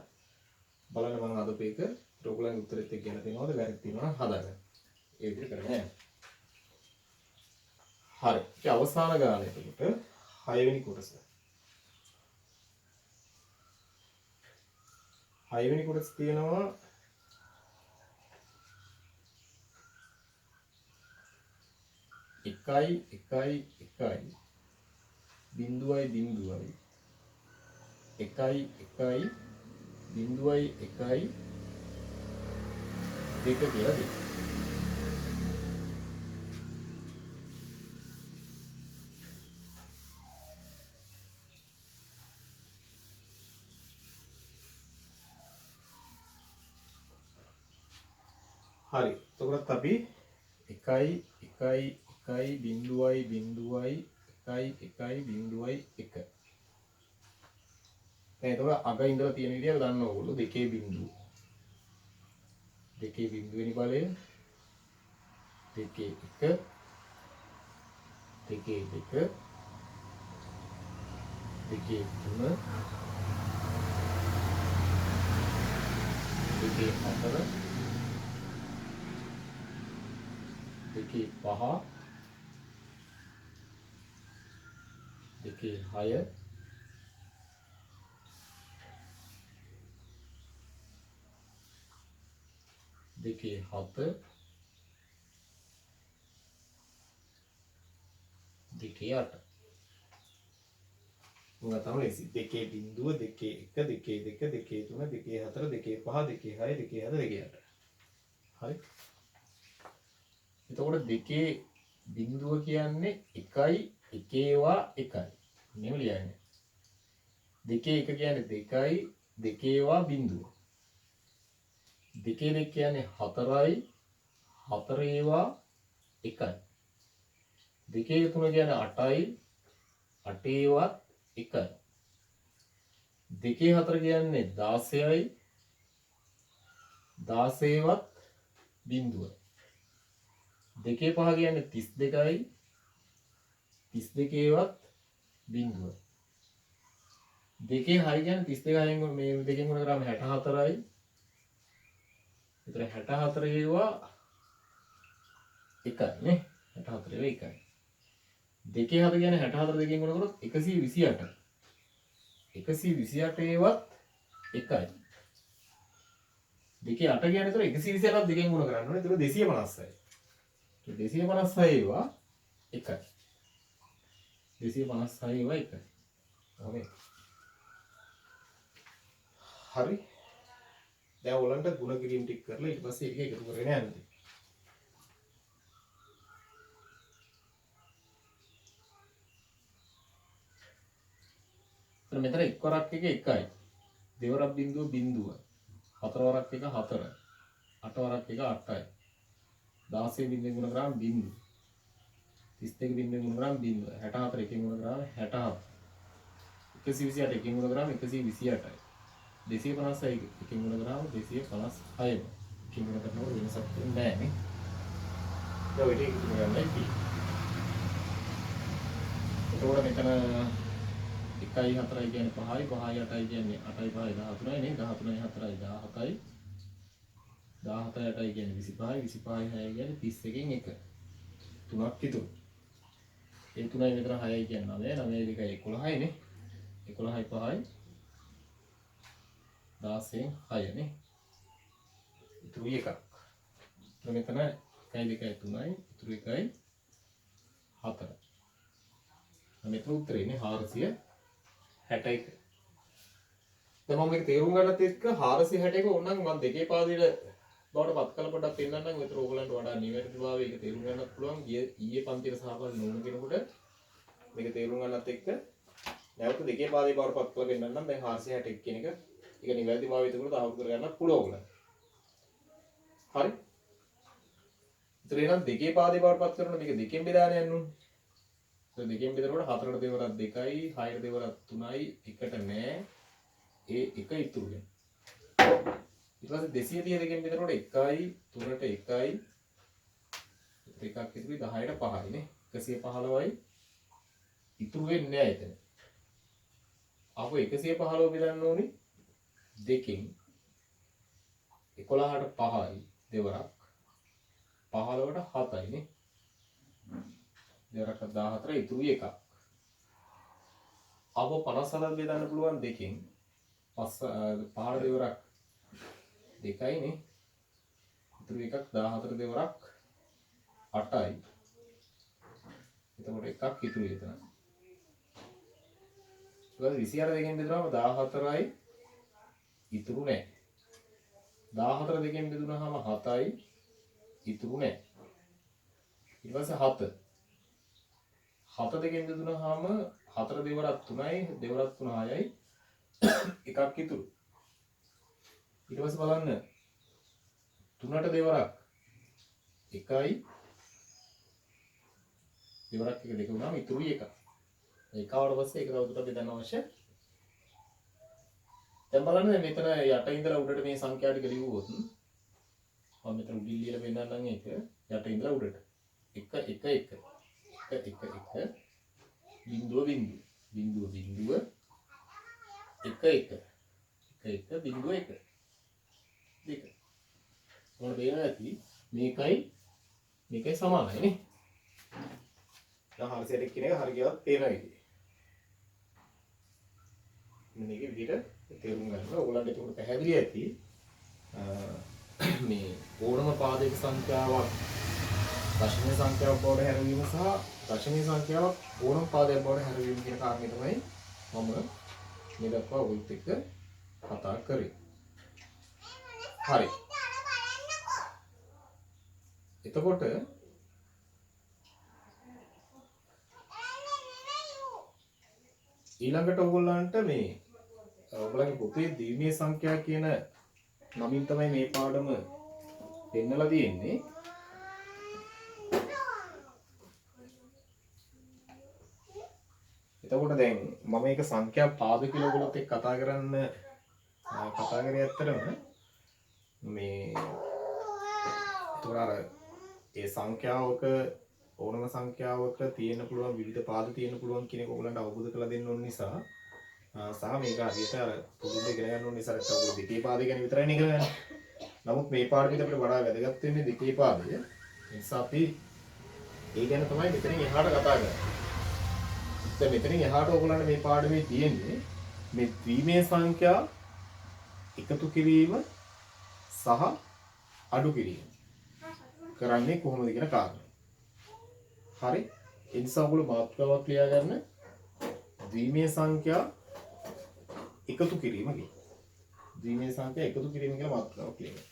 බලන්න මම හදපු එක ඔයගොල්ලන්ගේ උත්තරෙත් එක්ක ගැලපෙනවද වැරදි තියෙනවා හදාගන්න. ඒ විදිහට කරන්නේ. හරි. ඒ අවසාන ගාන එතකොට 6 වෙනි කොටස. 6 වෙනි කොටස තියෙනවා 1යි 1යි 1යි බිඳුවයි බිඳුවයි 1යි 1යි බිඳුවයි 1යි 2 කියලා දෙන්න. හරි. එතකොට අපි 1යි 1යි 1යි බිඳුවයි බිඳුවයි 1යි 1යි බිඳුවයි 1. දැන් එතකොට අග ඉඳලා තියෙන විදියට දන්න ඕගොල්ලෝ දෙකේ බිඳුව. දෙකේ බිඳුවෙනි බලය දෙකේ 1 දෙකේ 2 දෙකේ 3 දෙකේ 4 දෙකේ 5 දෙකේ 6 දෙකේ 7 දෙකේ 8 මොකක්ද තමයි දෙකේ බිඳුව දෙකේ 1 දෙකේ 2 දෙකේ 3 දෙකේ 4 දෙකේ 5 දෙකේ 6 දෙකේ 7 දෙකේ 8 හරි. එතකොට දෙකේ බිඳුව කියන්නේ 1යි එකේවා 1යි. මෙහෙම ලියන්නේ. දෙකේ 1 කියන්නේ 2යි දෙකේවා බිඳුව. දෙකේ 2 කියන්නේ 4යි 4ඒවා 1යි. දෙකේ 3 කියන්නේ 8යි 8ඒවත් 1යි. දෙකේ 4 කියන්නේ 16යි 16වත් බිඳුවයි. 2 5 කියන්නේ 32යි 32වත් බිංදුව. 2 6 කියන්නේ 32න් මේ දෙකෙන් ගුණ කරාම 64යි. ඒතර 64 ඒවා එකයි නේ. 64 ඒවා එකයි. 2 7 කියන්නේ 64 දෙකෙන් ගුණ කරොත් 128යි. 128 ඒවත් එකයි. 2 8 කියන්නේ ඒතර 128ක් දෙකෙන් ගුණ කරන්න ඕනේ. ඒතර 256යි. 256 ඒවා එකයි. 256 ඒවා එකයි. හරි. හරි. දැන් ඔයගලන්ට ගුණ කිරීම ටික කරලා ඊට පස්සේ ඒක එකතු කරගෙන යන්න. එතන මෙතන එක් වරක් එක එකයි. දෙවරක් බිංදුව බිංදුව. හතර වරක් එක 4. අට වරක් එක 8යි. 16 බිංදුවෙන් ගුණ කරාම බිංදුව. 32 බිංදුවෙන් ගුණ කරාම බිංදුව. 64 එකෙන් ගුණ කරාම 67. 128 එකෙන් ගුණ කරාම 128යි. 256 එකෙන් ගුණ කරාම 256යි. එකෙන් ගුණ කරනකොට වෙනසක් වෙන්නේ නැහැ නේ. දැන් ඔය ටික ඉතුරු කරන්නයි තියෙන්නේ. එතකොට මෙතන 1යි 4යි කියන්නේ 5යි 5යි 8යි කියන්නේ 8යි 5යි 13යි නේ 13යි 4යි 17යි 17යි 8යි කියන්නේ 25යි 25යි 6යි කියන්නේ 31කින් 1 තුනක් ඉතුරු. ඒ 3යි මෙතන 6යි කියන්නේ 9 9යි 2යි 11යි නේ 11යි 5යි 16න් 6 නේ ඉතුරු එකක්. එතන මෙතන 1යි 2යි 3යි ඉතුරු 1යි 4. මෙතන උත්තරේ නේ 461. දැන් මම මේක තේරුම් ගන්නත් එක්ක 461 ඕනනම් මම දෙකේ පාදයට බවට පත් කළ පොඩ්ඩක් පෙන්නන්නම්. ඒතර ඕගලන්ට වඩා නිවැරදිභාවය ඒක තේරුම් ගන්නත් පුළුවන්. ඊයේ පන්තියේ සහභාගී නොවුණු කෙනෙකුට මේක තේරුම් ගන්නත් එක්ක නැවත දෙකේ පාදයේ බවට පත් කරලා පෙන්නන්නම්. දැන් 461 කියන එක ඒක නිවැරදිභාවය එතකොට තාවුරු කරගන්නත් පුළුවන් ඕගලන්ට. හරි. ඒතර එහෙනම් දෙකේ පාදයේ බවට පත් කරනකොට මේක දෙකෙන් බෙදාගෙන යන්න ඕනේ. දෙකෙන් බෙදනකොට 4ට දෙවරක් 2යි 6ට දෙවරක් 3යි 1ට නෑ ඒ 1 ඉතුරු වෙනවා. ඊට පස්සේ 230 දෙකෙන් බෙදනකොට 1යි 3ට 1යි එකක් ඉතුරුයි 10ට 5යි නේ 115යි ඉතුරු වෙන්නේ නෑ එතන. ආපහු 115 බෙදන්න ඕනි දෙකෙන් 11ට 5යි දෙවරක් 15ට 7යි නේ දෙවරක් 14 ඉතුරු එකක්. ආපහු 57ක් බෙදන්න පුළුවන් දෙකෙන් 5 දෙවරක් 2යි නේ ඉතුරු එකක් 14 දෙවරක් 8යි. එතකොට එකක් ඉතුරුයි එතන. ඊළඟ 28 දෙකෙන් බෙදුනම 14යි ඉතුරු නැහැ. 14 දෙකෙන් බෙදුනහම 7යි ඉතුරු නැහැ. ඊට පස්සේ 7 දෙකෙන් බෙදුනහම 4 දෙවරක් 3යි දෙවරක් 3 6යි එකක් ඉතුරු. ඊට පස්සේ බලන්න 3ට දෙවරක් 1යි දෙවරක් 1 2 වුණාම ඉතුරුයි එකක්. ඒකවට පස්සේ ඒක තව දුරටත් බෙදන්න අවශ්‍ය. දැන් බලන්න මෙතන යට ඉඳලා උඩට මේ සංඛ්‍යා ටික ලියුවොත් මම මෙතන උඩින් ලියලා පෙන්නන්නම් ඒක යට ඉඳලා උඩට 1 1 1 1 1 බිංදුව බිංදුව බිංදුව බිංදුව 1 1 1 1 බිංදුව 1 2 මොන දෙයන ඇති මේකයි සමානයි නේ. දැන් 461 කියන එක හරි කියවත් තේරෙනවා ඉතින්. මේක විදිහට තේරුම් ගන්න ඕගොල්ලන්ට ඒක පැහැදිලි ඇති. මේ ඕනම පාදයක සංඛ්‍යාවක් දශමික සංඛ්‍යාවක් බවට හැරවීම සහ දශමික සංඛ්‍යාවක් ඕනම පාදයක් බවට හැරවීම කියන කාරණේ තමයි මම මේ දක්වා ඔයත් එක්ක කතා කරේ. හරි. එතකොට ඊළඟට ඔයගොල්ලන්ට මේ ඔයගොල්ලන්ගේ පොතේ ද්විමීය සංඛ්‍යා කියන නමින් තමයි මේ පාඩම පෙන්නලා තියෙන්නේ. එතකොට දැන් මම මේක සංඛ්‍යා පාද කියලා ඔයගොල්ලොත් එක්ක කතා කරේ ඇත්තටම මේ තොරාර ඒ සංඛ්‍යාවක ඕනම සංඛ්‍යාවක තියෙන්න පුළුවන් විවිධ පාද තියෙන්න පුළුවන් කියන එක ඔයගලන්ට අවබෝධ කරලා දෙන්න ඕන නිසා සහ මේක හරියට අර පුදුම ඉගෙන ගන්න ඕන නිසා ඔයගොල්ලෝ දෙකේ පාදේ ගැන විතරයි නේ ඉගෙන ගන්න. නමුත් මේ පාඩමේදී අපිට වඩා වැදගත් වෙන්නේ දෙකේ පාදය. ඒ නිසා අපි ඒ ගැන තමයි මෙතනින් එහාට කතා කරන්නේ. දැන් මෙතනින් එහාට ඔයගලන්ට මේ පාඩමේ තියෙන්නේ මේ ද්විමේය සංඛ්‍යා එකතු කිරීම සහ අඩු කිරීම කරන්නේ කොහොමද කියන කාරණා. හරි. ඒ නිසා ඔයගොල්ලෝ මාතෘකාවක් ලියා ගන්න. ද්විමේය සංඛ්‍යා එකතු කිරීම කියන. ද්විමේය සංඛ්‍යා එකතු කිරීම කියලා මාතෘකාවක් ලියන්න.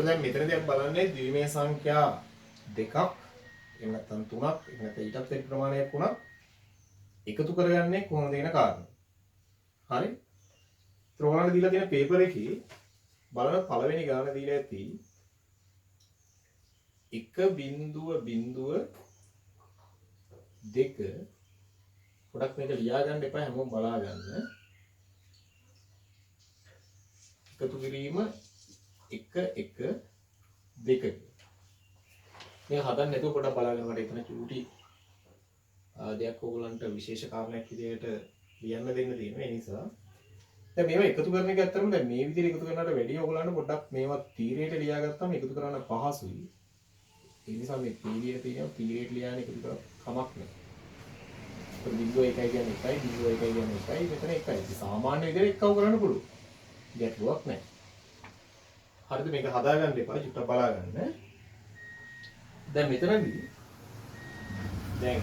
දැන් මෙතනදී අපි බලන්නේ ද්විමේය සංඛ්‍යා දෙකක් එහෙම නැත්නම් තුනක් එහෙම නැත්නම් ඊටත් වැඩි ප්‍රමාණයක් වුණා එකතු කරගන්නේ කොහොමද කියන කාරණා. හරි? ඒතර ඔයාලට දීලා තියෙන පේපර් එකේ බලන පළවෙනි ගාන දීලා ඇති 1.2 පොඩක් මේක ලියා ගන්න එපා හැමෝම බලා ගන්න. එකතු කිරීම 1 1 2 මේ හදන්න නැතුව පොඩක් බලාගෙන මට එතන චූටි දෙයක් ඕගොල්ලන්ට විශේෂ කාරණයක් විදිහට ලියන්න දෙන්න තියෙනවා. ඒ නිසා දැන් මේවා එකතු කරන එක ඇත්තටම දැන් මේ විදිහට එකතු කරනවට වැඩිය ඕගොල්ලන්ට පොඩ්ඩක් මේවා තීරයට ලියාගත්තාම එකතු කරන්න පහසුයි. ඒ නිසා මේ තීරයට තියෙනවා තීරයට ලියන්න එකතු කර කමක් නැහැ. බිංදුව 1 කියන්නේ 1යි බිංදුව 1 කියන්නේ 1යි මෙතන 1යි. සාමාන්‍ය විදිහට එක්කව කරන්න පුළුවන්. ගැටලුවක් නැහැ. හරිද මේක හදාගන්න එපා චුට්ටක් බලාගන්න. දැන් මෙතනදී දැන්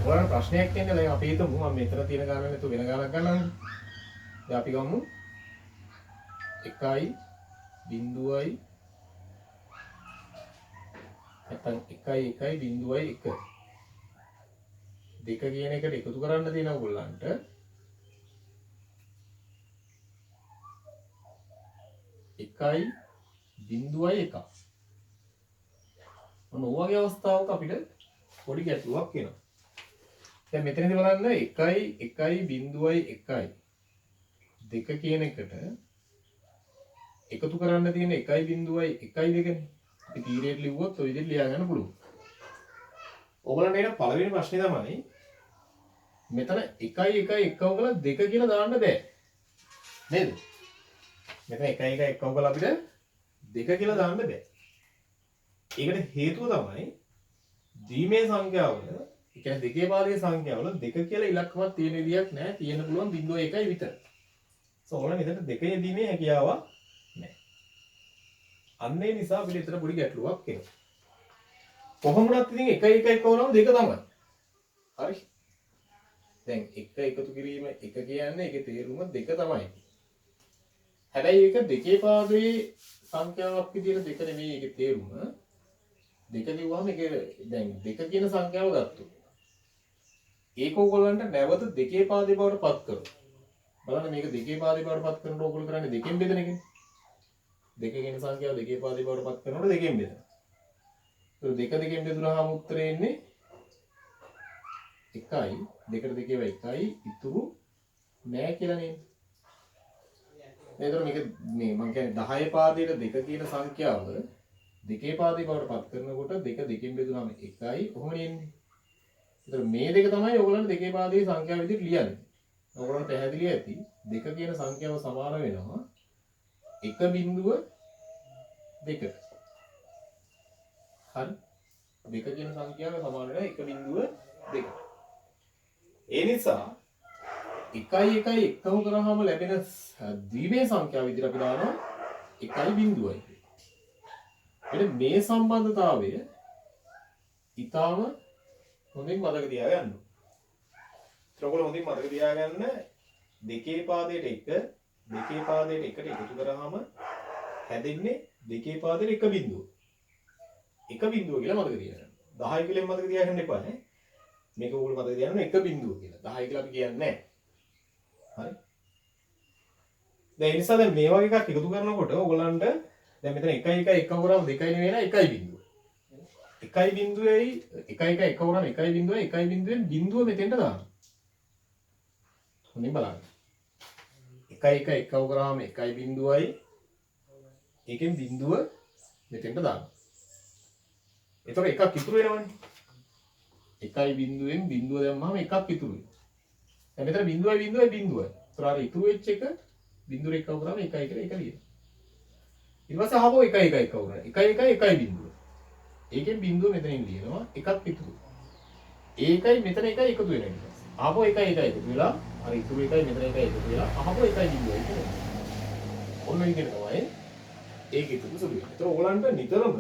ඔයාලට ප්‍රශ්නයක් එන්නේ දැන් අපි හිතමු මම මෙතන තියෙන ගානක් නැතුව වෙන ගානක් ගන්නවානේ. දැන් අපි ගමු 1යි බිංදුවයි නැත්නම් 1යි 1යි බිංදුවයි 1 දෙක කියන එකට එකතු කරන්න තියෙන ඕගොල්ලන්ට 1යි බිංදුවයි 1. මොන ඔයගේ අවස්ථාවක අපිට පොඩි ගැටලුවක් එනවා. දැන් මෙතනදී බලන්න 1යි 1යි බිංදුවයි 1යි දෙක කියන එකට එකතු කරන්න තියෙන 1යි බිංදුවයි 1යි දෙකනේ. අපි තීරයට ලිව්වොත් ඔය විදිහට ලියා ගන්න පුළුවන්. ඔයගලන්ට එන පළවෙනි ප්‍රශ්නේ තමයි මෙතන 1යි 1යි එක්කව කරලා 2 කියලා දාන්න බෑ. නේද? මෙතන 1යි 1යි එක්කව කරලා අපිට 2 කියලා දාන්න බෑ. ඒකට හේතුව තමයි ද්විමේය සංඛ්‍යාවල, ඒ කියන්නේ දෙකේ පාදයේ සංඛ්‍යාවල 2 කියලා ඉලක්කමක් තියෙන විදියක් නැහැ. තියෙන්න පුළුවන් 0.1යි විතර. ඔයාලා මෙතන 2 යෙදීමේ හැකියාවක් නැහැ. අන්න ඒ නිසා අපිට එතන පොඩි ගැටලුවක් එනවා. කොහොම වුණත් ඉතින් 1 1 1 වරම 2 තමයි. හරි. දැන් 1 එකතු කිරීම 1 කියන්නේ ඒකේ තේරුම 2 තමයි. හැබැයි ඒක දෙකේ පාදයේ සංඛ්‍යාවක් විදිහට 2 නෙමෙයි ඒකේ තේරුම. 2 කිව්වම ඒක දැන් 2 කියන සංඛ්‍යාව ගත්තොත් ඒක ඕගොල්ලන්ට නැවත දෙකේ පාදේ බවට පත් කරනවා. බලන්න මේක දෙකේ පාදේ බවට පත් කරනකොට ඕගොල්ලෝ කරන්නේ දෙකෙන් බෙදන එකනේ. 2 කියන සංඛ්‍යාව දෙකේ පාදේ බවට පත් කරනකොට දෙකෙන් බෙදනවා. ඒක 2 දෙකෙන් බෙදුනහම උත්තරේ එන්නේ 1යි 2ට 2 1යි ඉතුරු නෑ කියලා නේද? නේද මේක මේ මම කියන්නේ 10 පාදයට 2 කියන සංඛ්‍යාව දෙකේ පාදේ බවට පත් කරනකොට 2 දෙකෙන් බෙදුනහම 1යි කොහොමද එන්නේ? ඒතර මේ දෙක තමයි ඔයගොල්ලන්ට දෙකේ පාදයේ සංඛ්‍යාව විදිහට ලියන්නේ. ඔයගොල්ලන්ට පැහැදිලි ඇති 2 කියන සංඛ්‍යාව සමාන වෙනවා 1.2. හරි 2 කියන සංඛ්‍යාව සමාන වෙනවා 1.2. ඒ නිසා 1යි 1යි එක්කම කරාම ලැබෙන ද්විමේය සංඛ්‍යාව විදිහට අපි දානවා 1.2යි. එනේ මේ සම්බන්ධතාවය ඊටාම හොඳින් මතක තියාගන්න. ඒකවල හොඳින් මතක තියාගන්න දෙකේ පාදයට එකට එකතු කරාම හැදෙන්නේ දෙකේ පාදයට එක බිඳුව. එක බිඳුව කියලා මතක තියාගන්න. 10 කියලා මතක තියාගන්න එපා නේ. මේක ඕගොල්ලෝ මතක තියාගන්න එක බිඳුව කියලා. 10 කියලා අපි කියන්නේ නැහැ. හරි. දැන් ඒ නිසා දැන් මේ වගේ එකක් එකතු කරනකොට ඕගොල්ලන්ට දැන් මෙතන 1 1 1 වරම 2යි නෙවෙයි නේද 1යි බිඳුව. 1යි බිඳුවේයි 1 1 1 වරම 1යි බිඳුවයි 1යි බිඳුවෙන් බිඳුව මෙතෙන්ට දාන්න. හොඳින් බලන්න. 1 1 1 වරම 1යි බිඳුවයි ඒකෙන් බිඳුව මෙතෙන්ට දාන්න. එතකොට එකක් ඉතුරු වෙනවනේ. 1යි බිඳුවෙන් බිඳුව දැම්මම එකක් ඉතුරු වෙනවා. දැන් මෙතන බිඳුවයි. ඒතර අර ඉතුරු වෙච්ච එක බිඳුව එක්ක වරම 1යි කියලා එක ලියනවා. ඊට පස්සේ ආපහු 1 1 1 වරම 1 1 1යි බිඳුව. ඒකෙන් බිඳුව මෙතනින් ලියනවා එකක් ඉතුරු. ඒකයි මෙතන එකයි එකතු වෙන එක. ආපහු 1 1 එකතු වෙලා අර ඉතුරු එකයි මෙතන එකයි එකතු වෙලා ආපහු 1යි බිඳුවයි කියලා. ඔන්න ඒ කියන තමයි ඒක ඉතුරු සුළු වෙනවා. ඒතර ඕගලන්ට නිතරම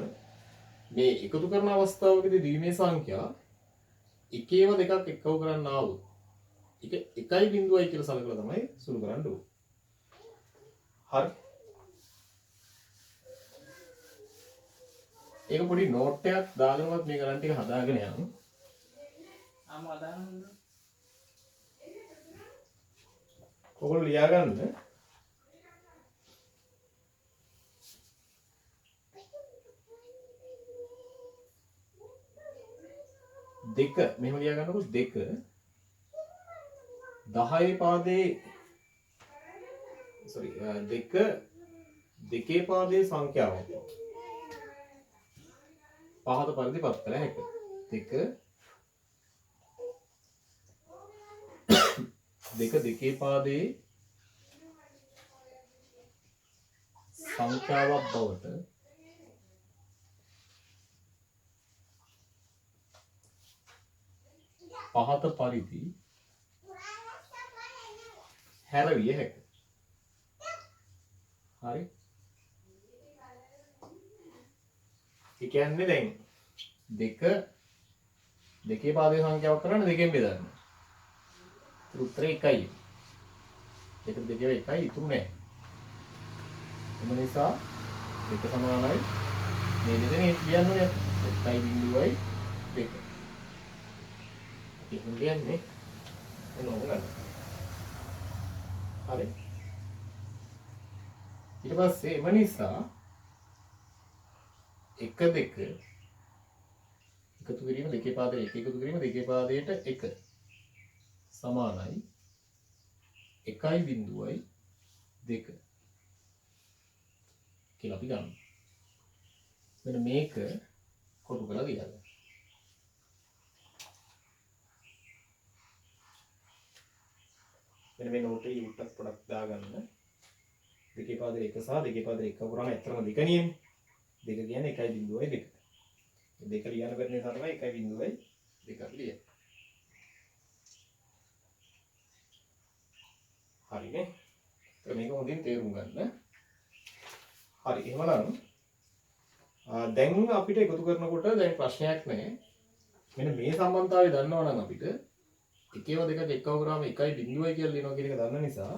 මේ එකතු කරන අවස්ථාවකදී ද්විමේ සංඛ්‍යා එකේව දෙකක් එක්කව කරන්න ආවොත් ඒක 1යි බිඳුවයි කියලා සලකලා තමයි සුළු කරන්න ඕනේ. හරි. ඒක පොඩි නෝට් එකක් දාගෙනවත් මේ ගණන් ටික හදාගෙන යන්න. ආම හදාගන්න. ඔයගොල්ලෝ ලියා ගන්න. දෙක මෙහෙම ලියා ගන්නකො 2 10 පාදේ දෙකේ පාදේ සංඛ්‍යාවක්. පහත පරිදි පත් කළ හැකියි. 2 දෙකේ පාදේ සංඛ්‍යාවක් බවට පහත පරිදි හැරවිය හැකියි. හරි. ඒ කියන්නේ දැන් දෙකේ පාදේ සංඛ්‍යාවක් කරන්න දෙකෙන් බෙදන්න. උත්තරේ 1යි. ඒක දෙකේ 1යි ඉතුරු නැහැ. එම නිසා දෙක සමානයි මේ දෙකේ කියන්නේ 1යි බිඳුවයි 2. ඒක කියන්නේ නෝගන්න. හරි. ඊට පස්සේ එම නිසා 1 2 එකතු කිරීම දෙකේ පාදයට 1 එකතු කිරීම දෙකේ පාදයට 1 සමානයි 1යි බිඳුවයි 2 කියලා අපි ගන්නවා. මෙන්න මේක කොටු කරලා ලියන්න. මෙන්න මේ නෝට් එකේ උට්ටක් පොඩක් දාගන්න. දෙකේ පාදයට 1 සහ දෙකේ පාදයට 1 වරම ඇත්තම දෙකනියනේ. 2 කියන්නේ 1යි බිඳුවයි 2. දෙක ලියන බැරි නිසා තමයි 1යි බිඳුවයි 2ක් ලියන්නේ. හරිනේ. ඒක මේක හොඳින් තේරුම් ගන්න. හරි. එහෙමනම් දැන් අපිට එකතු කරනකොට දැන් ප්‍රශ්නයක් නැහැ. මෙන්න මේ සම්බන්ධතාවය දන්නවනම් අපිට එකේව දෙකක් එක්කව කරාම 1යි බිඳුවයි කියලා ලියනවා කියන එක දන්න නිසා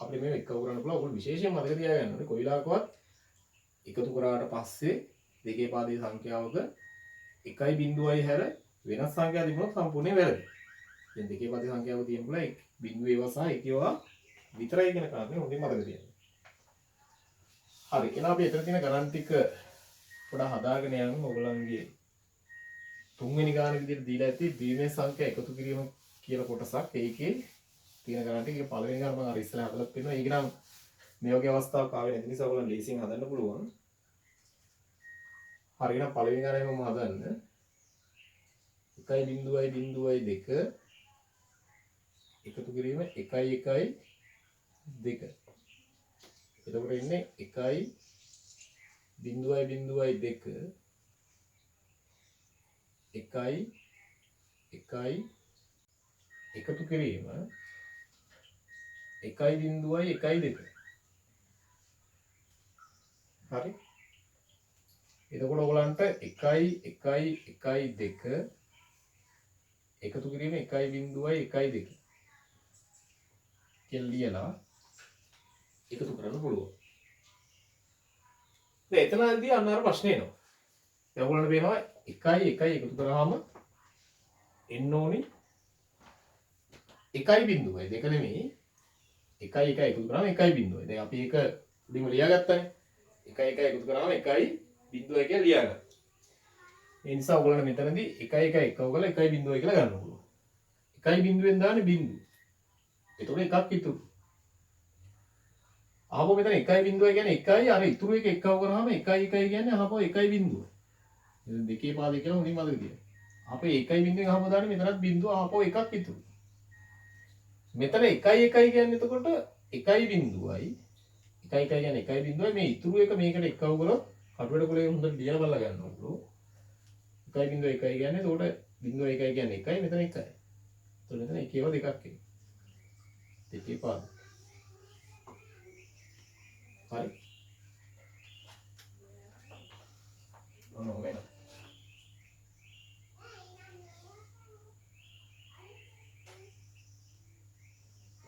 අපිට මේක එක්කව කරන්න පුළුවන්. ඔයගොල්ලෝ විශේෂයෙන් මතක තියාගන්න ඕනේ. කොයිලාකවත් එකතු කරාට පස්සේ දෙකේ පාදයේ සංඛ්‍යාවක 1යි බිඳුවයි හැර වෙනස් සංඛ්‍යා තිබුණොත් සම්පූර්ණයෙන් වැරදි. දැන් දෙකේ පාදයේ සංඛ්‍යාව තියෙන පුළුවන් බිඳුව ඒවා සහ එකේවා විතරයි කියන කාරණේ හොඳින් මතක තියාගන්න. හරි. එහෙනම් අපි එතන තියෙන ගණන් ටික පොඩ්ඩක් හදාගෙන යමු. ඔයගොල්ලන්ගේ තුන්වෙනි ගාන විදිහට දීලා ඇති ද්විමේය සංඛ්‍යා එකතු කිරීම කියලා කොටසක්. ඒකේ තියෙන ගණන් ටික පළවෙනි ගාන මම අර ඉස්සෙල්ලා හදලා තියෙනවා. ඒක නම් මේ වගේ අවස්ථාවක් ආවේ නැති නිසා ඔයගොල්ලන් ලීසින් හදන්න පුළුවන්. හරි. එහෙනම් පළවෙනි ගානේ මම හදන්න. 1යි බිඳුවයි බිඳුවයි 2 එකතු කිරීම 1යි 1යි 2. එතකොට ඉන්නේ 1යි බිඳුවයි බිඳුවයි 2 1යි 1යි එකතු කිරීම 1යි බිඳුවයි 1යි 2. හරි. එතකොට ඔයගලන්ට 1.1.1.2 එකතු කිරීම 1.1.2 කියලා ලියලා එකතු කරන්න පුළුවන්. දැන් එතනදී අන්න අර ප්‍රශ්නේ එනවා. දැන් ඔයගලන්ට පේනවා 1.1 එකතු කරාම එන්න ඕනි 1.2යි. දෙක නෙමෙයි 1.1 එකතු කරාම 1.2යි. දැන් අපි ඒක උඩින්ම ලියාගත්තානේ. 1.1 එකතු කරාම 1.2 කියලා ලියාගත්තා. ඒ නිසා ඔයගලන්ට මෙතනදී 1.1 එකව කරලා 1.2 කියලා ගන්න පුළුවන්. 1.2ෙන් දාන්නේ බිංදුව. එතකොට එකක් ඉතුරු. ආපහු මෙතන 1.2 කියන්නේ 1යි අර ඉතුරු එක එකව කරාම 1.1 කියන්නේ ආපහු 1.2. එතන දෙකේ පාදේ කියලා උඩින් මතක තියාගන්න. අපේ 1.2ෙන් ආපහු දාන්නේ මෙතනත් බිංදුව ආපහු එකක් ඉතුරු. මෙතන 1.1 කියන්නේ එතකොට 1.2යි 1.1 කියන්නේ 1.2යි මේ ඉතුරු එක මේකට එකව කරොත් කටුවැඩ කොලේ හොඳට ලියලා බලලා ගන්න ඕනේ. 1.1 කියන්නේ එතකොට 0.1 කියන්නේ 1යි මෙතන 1යි. එතකොට මෙතන එකේව දෙකක් එන්නේ. දෙකේ පාද. හරි. ඔන්න ඔය වෙනවා.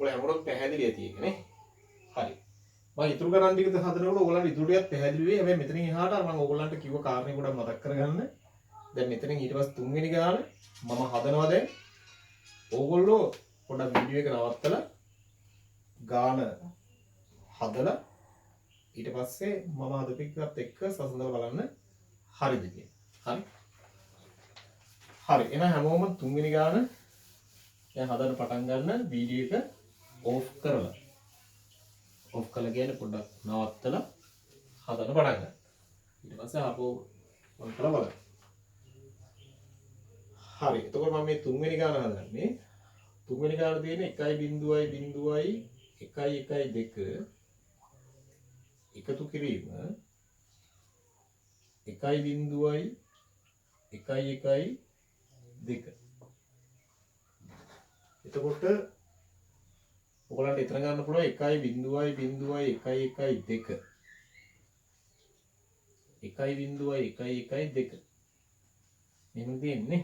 ඔය හැමෝටම පැහැදිලි ඇති එක නේ. හරි. මම ඉතුරු කරන් ටිකද හදනකොට ඔයගොල්ලන්ට ඉතුරු ටිකක් පැහැදිලි වෙයි. හැබැයි මෙතනින් එහාට මම ඔයගොල්ලන්ට කිව්ව කාරණේ පොඩ්ඩක් මතක් කරගන්න. දැන් මෙතනින් ඊට පස්සේ තුන්වෙනි ගාන මම හදනවා දැන්. ඕගොල්ලෝ පොඩ්ඩක් වීඩියෝ එක නවත්තලා ගාන හදලා ඊට පස්සේ මම හදපු එකත් එක්ක සසඳලා බලන්න හරිද කියලා. හරි. හරි. එහෙනම් හැමෝම තුන්වෙනි ගාන දැන් හදන්න පටන් ගන්න වීඩියෝ එක ඕෆ් කරලා. ඕෆ් කළා කියන්නේ පොඩ්ඩක් නවත්තලා හදන්න පටන් ගන්න. ඊට පස්සේ ආපහු ඔන් කරලා බලන්න. හරි. එතකොට මම මේ තුන්වෙනි ගාන හදන්නේ. තුන්වෙනි ගාන තියෙන්නේ 1.1.1.2 එකතු කිරීම 1.1.1.2. එතකොට ඔයගලන්ට එතන ගන්න පුළුවන් 1.1.1.2. 1.1.1.2. එහෙම තියෙන්නේ.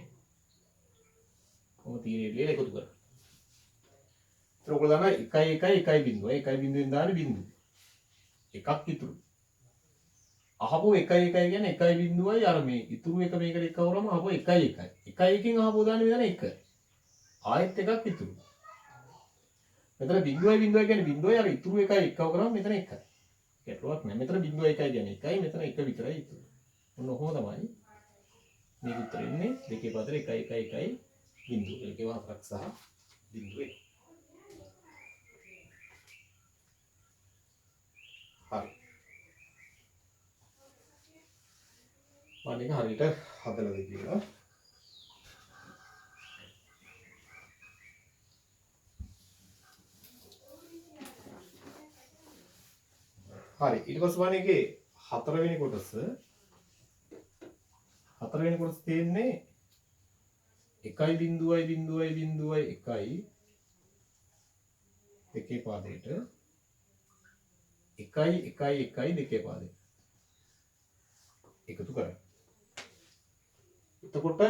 කොහොමද තියෙන්නේ එකතු කරලා. ඒතර ඔයගොල්ලෝ දන්නා 1.1.1.2. 1.0ෙන් දාන්නේ බිංදුව. එකක් ඉතුරු. අහපුව 1.1 කියන්නේ 1.0යි අර මේ ඉතුරු එක මේකට එකවරම අහපුව 1.1. 1.1කින් අහපුව දාන්නේ මෙතන 1. ආයෙත් එකක් ඉතුරු. මෙතන 0.0 කියන්නේ 0යි අර ඉතුරු එකයි එකව කරාම මෙතන 1යි. ගැටලුවක් නැහැ. මෙතන 0.1 කියන්නේ 1යි මෙතන 1 විතරයි ඉතුරු. ඔන්න ඔහොම තමයි මේක උත්තර එන්නේ. දෙකේ පදේ 1.1.1 බිංදුව. ඒකේ හතරක් සහ බිංදුව 1. හරි. මම මේක හරියට හදලාද කියලා. හරි. ඊට පස්සේ මම මේකේ හතරවෙනි කොටස තියෙන්නේ 1.0.0.1 දෙකේ පාදයට 1.1.1 දෙකේ පාදයට එකතු කරගන්න. එතකොට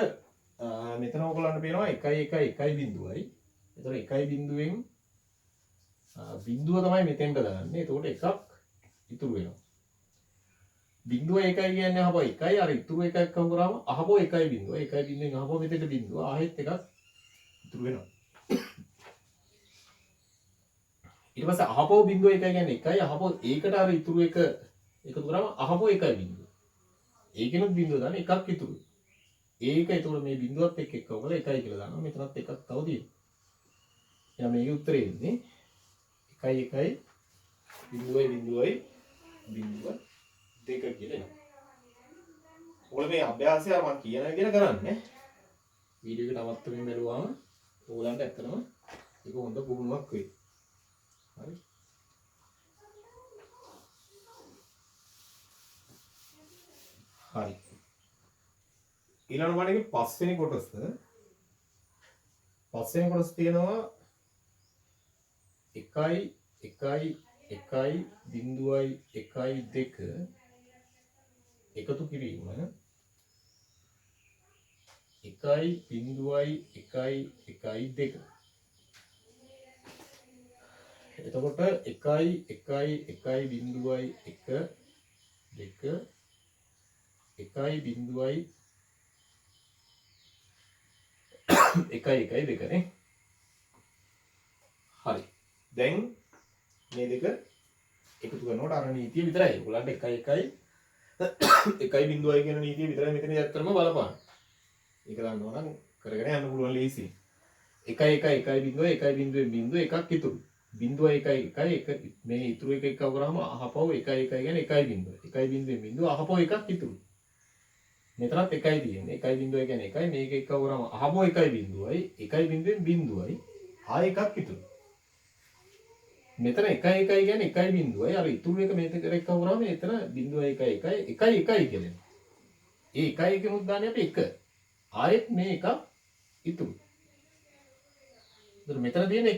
මෙතන ඔයගොල්ලන්ට පේනවා 1.1.1.0යි. එතකොට 1.0ෙන් බිංදුව තමයි මෙතෙන්ට දාන්නේ. එතකොට එකක් ඉතුරු වෙනවා. බිංදුව 1යි කියන්නේ අහපුව 1යි අර ඉතුරු එකක් එකතු කරාම අහපුව 1.0. 1.0ෙන් අහපුව මෙතෙන්ට බිංදුව ආයෙත් එකක් ඉතුරු වෙනවා. ඊට පස්සේ අහපුව බිංදුව 1 කියන්නේ 1යි අහපුව ඒකට අර ඉතුරු එක එකතු කරාම අහපුව 1යි බිංදුව. ඒකෙනුත් බිංදුව දාන්න එකක් ඉතුරුයි. ඒක එතකොට මේ බිංදුවත් එක්ක එකව කරලා 1යි කියලා දානවා. මෙතනත් එකක් තව තියෙනවා. එහෙනම් මේකේ උත්තරේ එන්නේ 1.1 බිංදුවයි 2 කියලා එනවා. ඔයාලා මේ අභ්‍යාසය මම කියන විදිහට කරන්නේ. වීඩියෝ එක නවත්තමින් බැලුවාම ඔයාලන්ට ඇත්තටම ඒක හොඳ පුහුණුවක් වෙයි. හරි. හරි. ඊළඟ වණේගේ පස්වෙනි කොටස තියෙනවා 1.1.1.2 එකතු කිරීම 1.1.1.2. එතකොට 1.1.1.2 1.1.2 නේ. හරි. දැන් මේ දෙක එකතු කරනකොට අර නීතිය විතරයි. ඔයගොල්ලන්ට 1.1.1.0 කියන නීතිය විතරයි මෙතන ඇත්තටම බලපාන. ඒක දන්නවා නම් කරගෙන යන්න පුළුවන් ලීසි. 1.1.1.1 එකක් ඉතුරු. 0.1.1 මේ ඉතුරු එක එකව කරාම අහපව 1.1 කියන්නේ 1.0. 1.0 අහපව එකක් ඉතුරු. මෙතනත් 1යි තියෙන්නේ. 1.0 කියන්නේ 1යි මේක එකව කරාම අහපව 1.0යි 1.0යි ආය එකක් ඉතුරු. මෙතන 1.1 කියන්නේ 1.0යි අර ඉතුරු එක මේක එකව කරාම එතන 0.1.1 1.1 කියන්නේ. ඒ 1 එකමුත් දාන්නේ අපි 1. ආයෙත් මේ එකක් ඉතුරු. එතන මෙතන තියෙන 1.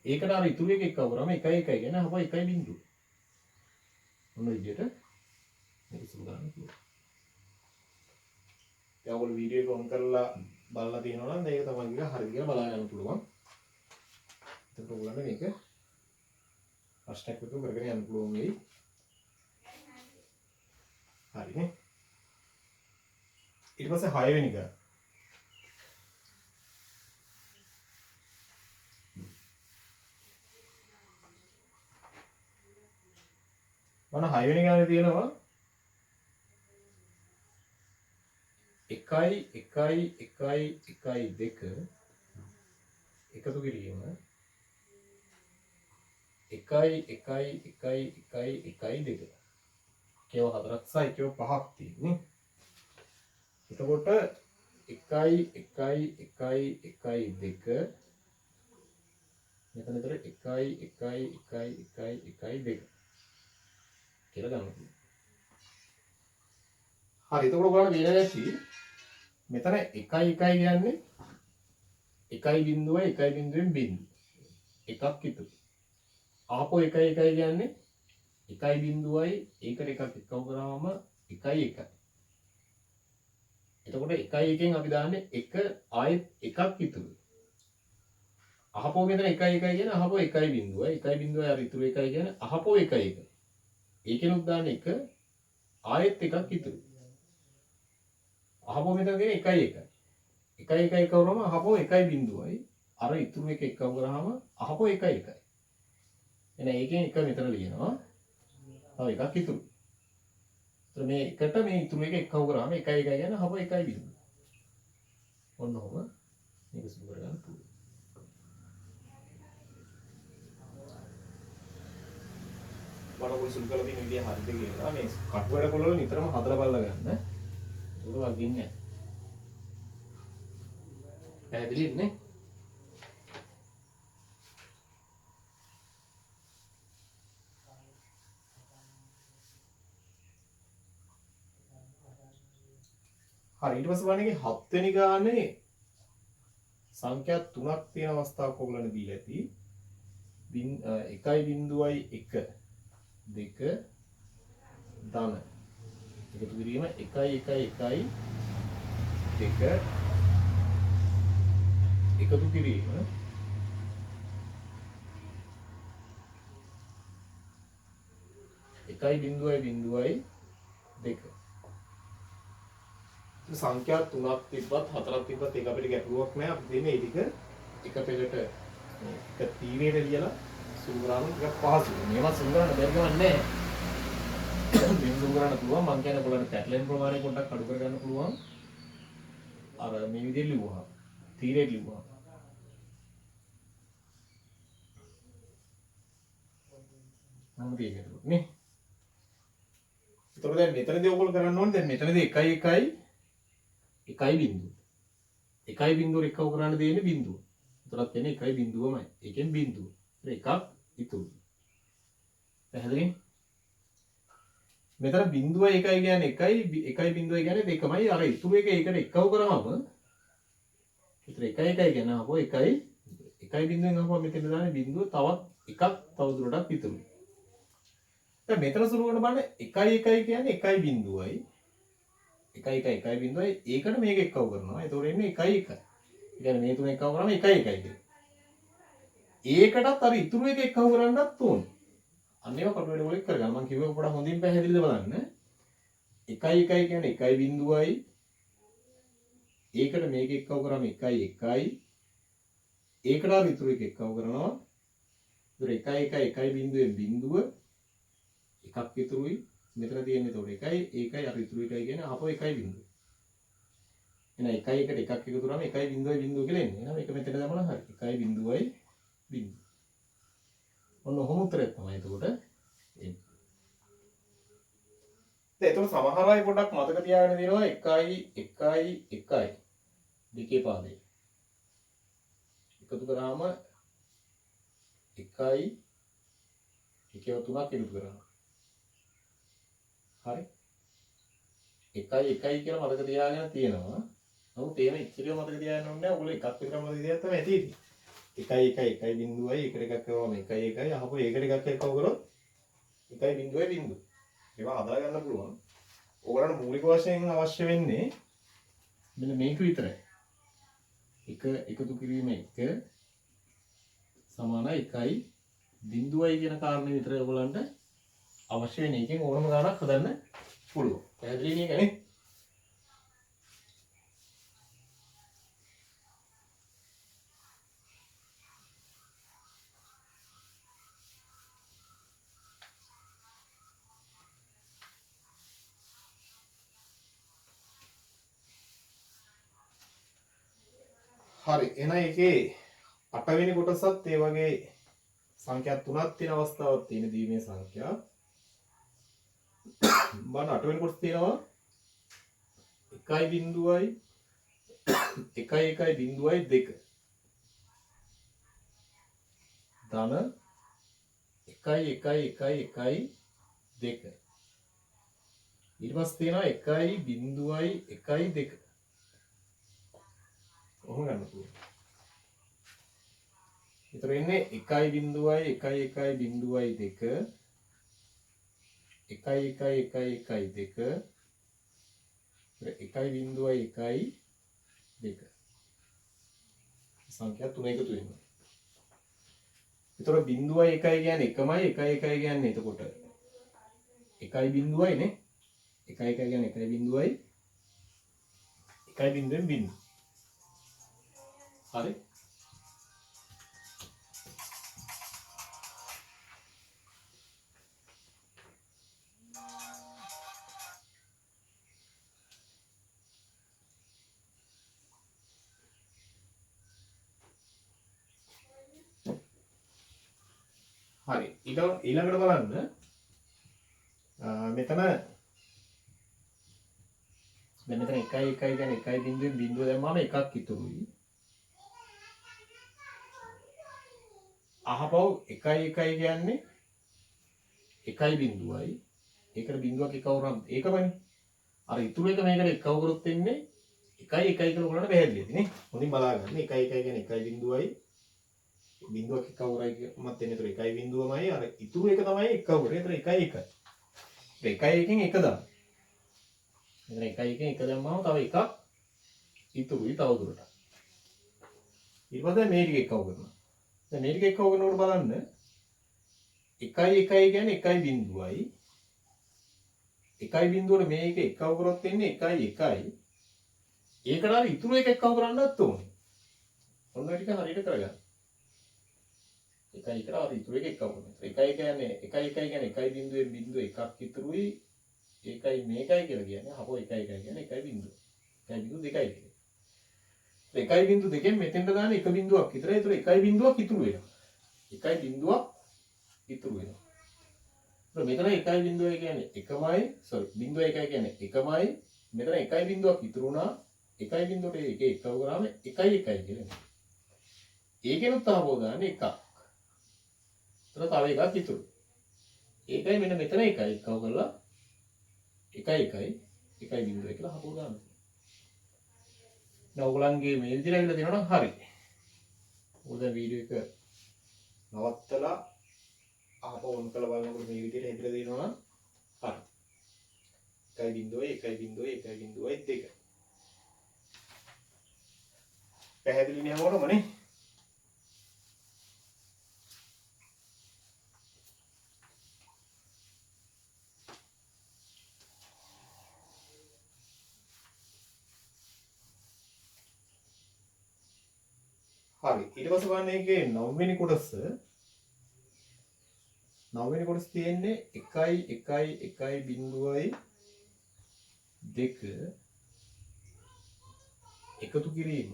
ඒකට අර ඉතුරු එක එක්කව කරාම 1.1 කියන්නේ අහපව 1.0. මොන විදියට මේක සුළු ගන්න පුළුවන්. දැන් ඔයගොල්ලෝ වීඩියෝ එක ඔන් කරලා බලලා තියෙනවා නම් මේක තමයි කියලා හරියට කියලා බලා ගන්න පුළුවන්. එතකොට ඔයගොල්ලන්ට මේක ප්‍රශ්නයක් විතර කරගෙන යන්න පුළුවන් වෙයි. හරිනේ. ඊට පස්සේ 6 වෙනි එක. මම 6 වෙනි ගානේ තියෙනවා 1.1.1.2 එකතු කිරීම 1.1.1.1.2 කියව 4ක් සහ කියව 5ක් තියෙන්නේ. එතකොට 1.1.1.1.2 මෙතන විතර 1.1.1.1.2 කියලා ගන්න පුළුවන්. හරි එතකොට ඔයගොල්ලෝ මේන දැක්ටි මෙතන 1.1 කියන්නේ 1.0යි 1.0ෙන් බිඳු එකක් ඉතුරු. ආපෝ 1.1 කියන්නේ 1.0යි ඒකට එකක් එක්කව කරාම 1.1. එතකොට 1.1න් අපි දාන්නේ 1 ආයෙත් එකක් ඉතුරු. අහපෝ මෙතන 1.1 කියන්නේ අහපෝ 1.0යි 1.0යි අර ඉතුරු 1 කියන්නේ අහපෝ 1.1. ඒකෙනුත් දාන්නේ 1 ආයෙත් එකක් ඉතුරු. අහපෝ මෙතන තියෙන 1.1. 1.1 කරවම අහපෝ 1.0යි අර ඉතුරු එක එක්කව කරාම අහපෝ 1.1. එහෙනම් ඒකෙන් එක මෙතන ලියනවා. තව එකක් ඉතුරු. ඒතර මේ එකට මේ ඉතුරු එක එක්කව කරාම 1.1 කියන්නේ අහපෝ 1.0. ඔන්න ඔහම මේක සුදු කරගන්න පුළුවන්. බලපොල් සුදු කරලා තියෙන විදිය හරිද කියලා මේ කටු වැඩ කොල්ල නිතරම හදලා බලලා ගන්න. ඒක වගින්නේ නැහැ. පැහැදිලි නේ? හරි ඊට පස්සේ බලන්නේ 7 වෙනි ගානේ සංඛ්‍යා 3ක් තියෙන අවස්ථාවක් ඔයගොල්ලන්ට දීලා ඇති. 1.1 2 ධන එකතු කිරීම 1.1.1.2 එකතු කිරීම 1.0.2 සංඛ්‍යා 3ක් තිබ්බත් 4ක් තිබ්බත් ඒක අපිට ගැටලුවක් නෑ. අපි දෙන්නේ ඒ ටික එක පෙළට එක තීරයට ලියලා සුන්දරාම ටිකක් පහසුයි. මේවා සුන්දරාම බැරි ගමන් නෑ. මේ සුන්දරාම පුළුවන් මං කියන්නේ බලන්න පැටලෙන් ප්‍රමාණය පොඩ්ඩක් අඩු කරගන්න පුළුවන්. අර මේ විදිහට ලිව්වා. තීරයට ලිව්වා. මම කියන්නේ නේ. ඒතකොට දැන් මෙතනදී ඔයගොල්ලෝ කරන්න ඕනේ දැන් මෙතනදී 1.1 එකයි බිඳුව. එකයි බිඳුව එක්කව කරන්න දෙන්නේ බිඳුව. උතරක් තියෙන්නේ එකයි බිඳුවමයි. ඒකෙන් බිඳුව. එකක් ඉතුරු. පැහැදිලි? මෙතන බිඳුව එකයි කියන්නේ එකයි බිඳුව කියන්නේ දෙකමයි. අර ඉතුරු එක ඒකට එක්කව කරාම විතර 1.1 කියන්නේ අපෝ එකයි බිඳුවෙන් අපෝ මෙතන දාන්නේ බිඳුව තවත් එකක් තව දුරටත් ඉතුරුයි. දැන් මෙතන සුළු කරන බලන්න 1.1 කියන්නේ එකයි බිඳුවයි 1 ඒකට මේක එක්කව කරනවා. එතකොට එන්නේ 1 1. ඒ කියන්නේ මේ තුන එක්කව කරාම 1 1 කියලා. ඒකටත් අර ඉතුරු එක එක්කව කරන්නත් ඕනේ. අන්න ඒවා කටුවැඩ වලින් කරගන්න. මම කිව්වේ පොඩ්ඩක් හොඳින් පැහැදිලිද බලන්න. 1 1 කියන්නේ 1.0යි. ඒකට මේක එක්කව කරාම 1 1යි. ඒකට අර ඉතුරු එක එක්කව කරනවා. ඒතර 1 1 1.0 බිඳුව එකක් ඉතුරුයි. මෙතන තියෙන්නේ එතකොට 1යි ඒකයි අර ඉතුරු එකයි කියන්නේ ආපහු 1 බිඳුව. එහෙනම් 1 1ට එකක් එකතු කරාම 1 බිඳුවයි බිඳුව කියලා එන්නේ. එහෙනම් මේක මෙතන දාමන හරි. 1 බිඳුවයි බිඳුව. ඔන්න ඔහොම උත්තරයක් තමයි එතකොට එන්නේ. දැන් එතකොට සමහර අය පොඩ්ඩක් මතක තියාගෙන දිනවා 1 1 1 දෙකේ පාදේ. එකතු කරාම 1යි එකව තුනක් එකතු කරනවා. හරි 1 1 කියලා මතක තියාගෙන තියෙනවා. නමුත් එහෙම ඉච්චිරිය මතක තියාගන්න ඕනේ නැහැ. ඔයගොල්ලෝ එකක් විතර මතක තියාගත්තා තමයි තියෙන්නේ. 1 1 1 බිඳුවයි එකට එකක් කරවම 1 1යි අහපො ඒකට එකක් එක්කව කරොත් 1 බිඳුවයි බිඳුව. ඒවා හදා ගන්න පුළුවන්. ඔයගලන්ට මූලික වශයෙන් අවශ්‍ය වෙන්නේ මෙන්න මේක විතරයි. 1 එකතු කිරීම 1 සමානයි 1යි බිඳුවයි කියන කාරණේ විතරයි ඔයගලන්ට අවශ්‍ය වෙන්නේ. එකෙන් ඕනම ගානක් හදන්න පුළුවන්. පැහැදිලි නේද නේ? හරි එහෙනම් ඒකේ 8 වෙනි කොටසත් ඒ වගේ සංඛ්‍යා 3ක් තියෙන අවස්ථාවක් තියෙන දීමේ සංඛ්‍යා. බලන්න 8 වෙනි කොටස තියෙනවා 1 බිඳුවයි 1 1 බිඳුවයි 2. ධන 1 1 1 1 2. ඊට පස්සේ තියෙනවා 1 බිඳුවයි 1 2. ඔහොම ගන්න පුළුවන්. ඒතර එන්නේ 1 බිඳුවයි 1 1 බිඳුවයි 2 1 1 1 1 2 1 බිඳුවයි 1 2 සංඛ්‍යා තුන එකතු වෙනවා. ඒතර බිඳුවයි 1 කියන්නේ එකමයි 1 1 කියන්නේ එතකොට 1 බිඳුවයි නේ 1 1 කියන්නේ 1 බිඳුවයි 1 බිඳුවෙන් බිඳුව. හරි හරි ඊළඟට බලන්න මෙතන දැන් මෙතන 1 1 කියන්නේ 1 බිඳුවෙන් බිඳුව දැම්මම එකක් ඉතුරුයි. අහපව් 1 1 කියන්නේ 1 බිඳුවයි. ඒකට බිඳුවක් එකව කරාම ඒකමනේ. අර ඉතුරු එක මේකට එකව කරොත් එන්නේ 1 1 කියලා ඔයගොල්ලන්ට පැහැදිලිද නේ? හොඳින් බලා ගන්න. 1 1 කියන්නේ 1 බිඳුවයි. බිඳුවක් එකව කරයි මත් එන්නේ. ඒතර 1 බිඳුවමයි අර ඉතුරු එක තමයි එකව කරේ. ඒතර 1 1. 1 1කින් 1 දාන්න. මෙතන 1 1කින් 1 දැම්මම තව එකක් ඉතුරුයි තව දුරටත්. ඊට පස්සේ මේ ටික එකව කරනවා. දැන් මේ ටික එක්කව කරනකොට බලන්න 1 1 කියන්නේ 1 බිඳුවයි 1 බිඳුවට මේක එක්කව කරොත් එන්නේ 1 1යි. ඒකට අර ඉතුරු එක එක්කව කරන්නත් ඕනේ. ඔන්න ඔය ටික හරියට කරගන්න. 1 1ට අර ඉතුරු එක එක්කව කරනවා. 1 කියන්නේ 1 1 කියන්නේ 1 බිඳුවෙන් බිඳුව එකක් ඉතුරුයි. ඒකයි මේකයි කියලා කියන්නේ. හපෝ 1 1 කියන්නේ 1 බිඳුව. 1 බිඳුව 2යි කියන්නේ. 1 බිඳුව දෙකෙන් මෙතෙන්ට දාන 1 බිඳුවක් විතරයි. ඒතර 1 බිඳුවක් ඉතුරු වෙනවා. 1 බිඳුවක් ඉතුරු වෙනවා. ඒතර මෙතන 1 බිඳුවයි කියන්නේ එකමයි. බිඳුව 1 කියන්නේ එකමයි. මෙතන 1 බිඳුවක් ඉතුරු වුණා. 1 බිඳුවට ඒක එකව කරාම 1 1 කියලා එනවා. ඒකෙනුත් ආවෝ දාන්නේ එකක්. ඒතර තව එකක් ඉතුරු. ඒකයි මෙන්න මෙතන 1 එකව කරලා 1 1 බිඳුව කියලා හපුව දානවා. දැන් ඔයගලන්ගේ මේ විදිහට ඇවිල්ලා තියෙනවා නම් හරි. මොකද වීඩියෝ එක නවත්තලා ආපහු ඔන් කරලා බලනකොට මේ විදිහට හැදිලා තියෙනවා නම් හරි. 1.1.1.2 පැහැදිලි නේ මොනමනේ හරි ඊට පස්සේ බලන්න මේකේ 9 වෙනි කොටස තියෙන්නේ 1.1.1.2 එකතු කිරීම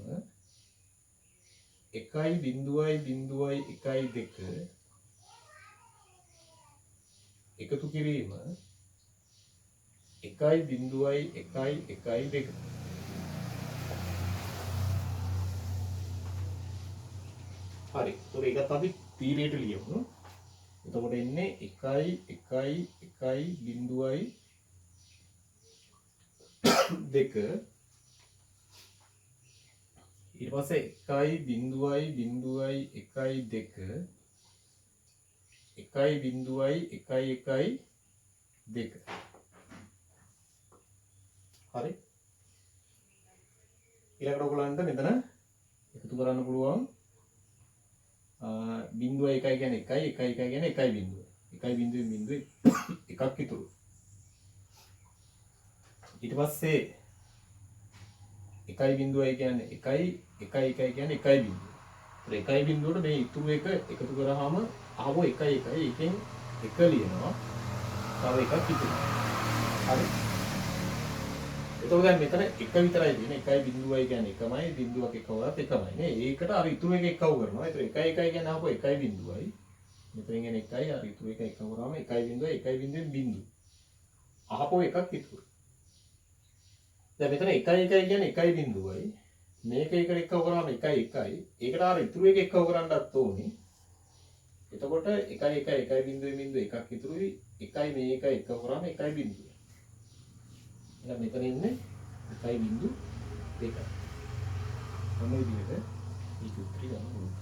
1.0.1.2 එකතු කිරීම 1.1.1.2 හරි ඒකත් අපි පීරියට ලියමු එතකොට එන්නේ 1.1.1.2 ඊට පස්සේ 1.1.2 හරි ඊළඟට ඔයගලන්ට මෙතන එකතු කරන්න පුළුවන් 0.1 කියන්නේ 1 කියන්නේ 1 බිඳුව 1 බිඳුවෙන් බිඳුවේ එකක් ඉතුරු ඊට පස්සේ 1.1 කියන්නේ 1 කියන්නේ 1 බිඳුව. ඒතර 1 බිඳුවට මේ ඉතුරු එක එකතු කරාම ආවෝ 1 එකෙන් 1 ලියනවා. තව එකක් ඉතුරු. හරි. එතකොට දැන් මෙතන 1 විතරයි තියෙන්නේ. 1.1 කියන්නේ එකමයි බිඳුවක් එකවරත් එකමයි නේ. ඒකට අර ඉතුරු එක එකව කරනවා. ඒතර 1 කියන්නේ ආවෝ 1 බිඳුවයි. මෙතනින් එන 1යි අර ඉතුරු එක එකව කරාම 1 බිඳුවෙන් බිඳුව. ආපෝ එකක් ඉතුරු. දැන් මෙතන 1 කියන්නේ 1 බිඳුවයි මේක එකට එකව කරාම 1 ඒකට අර ඉතුරු එක එකව කරන්නත් ඕනේ එතකොට 1 බිඳුවෙන් එකක් ඉතුරුයි 1 මේ එක එකව කරාම 1 බිඳුව එහෙනම් මෙතන ඉන්නේ 1 බිඳුව 2 මොන විදිහට මේ සූත්‍රය ගන්න ඕනේ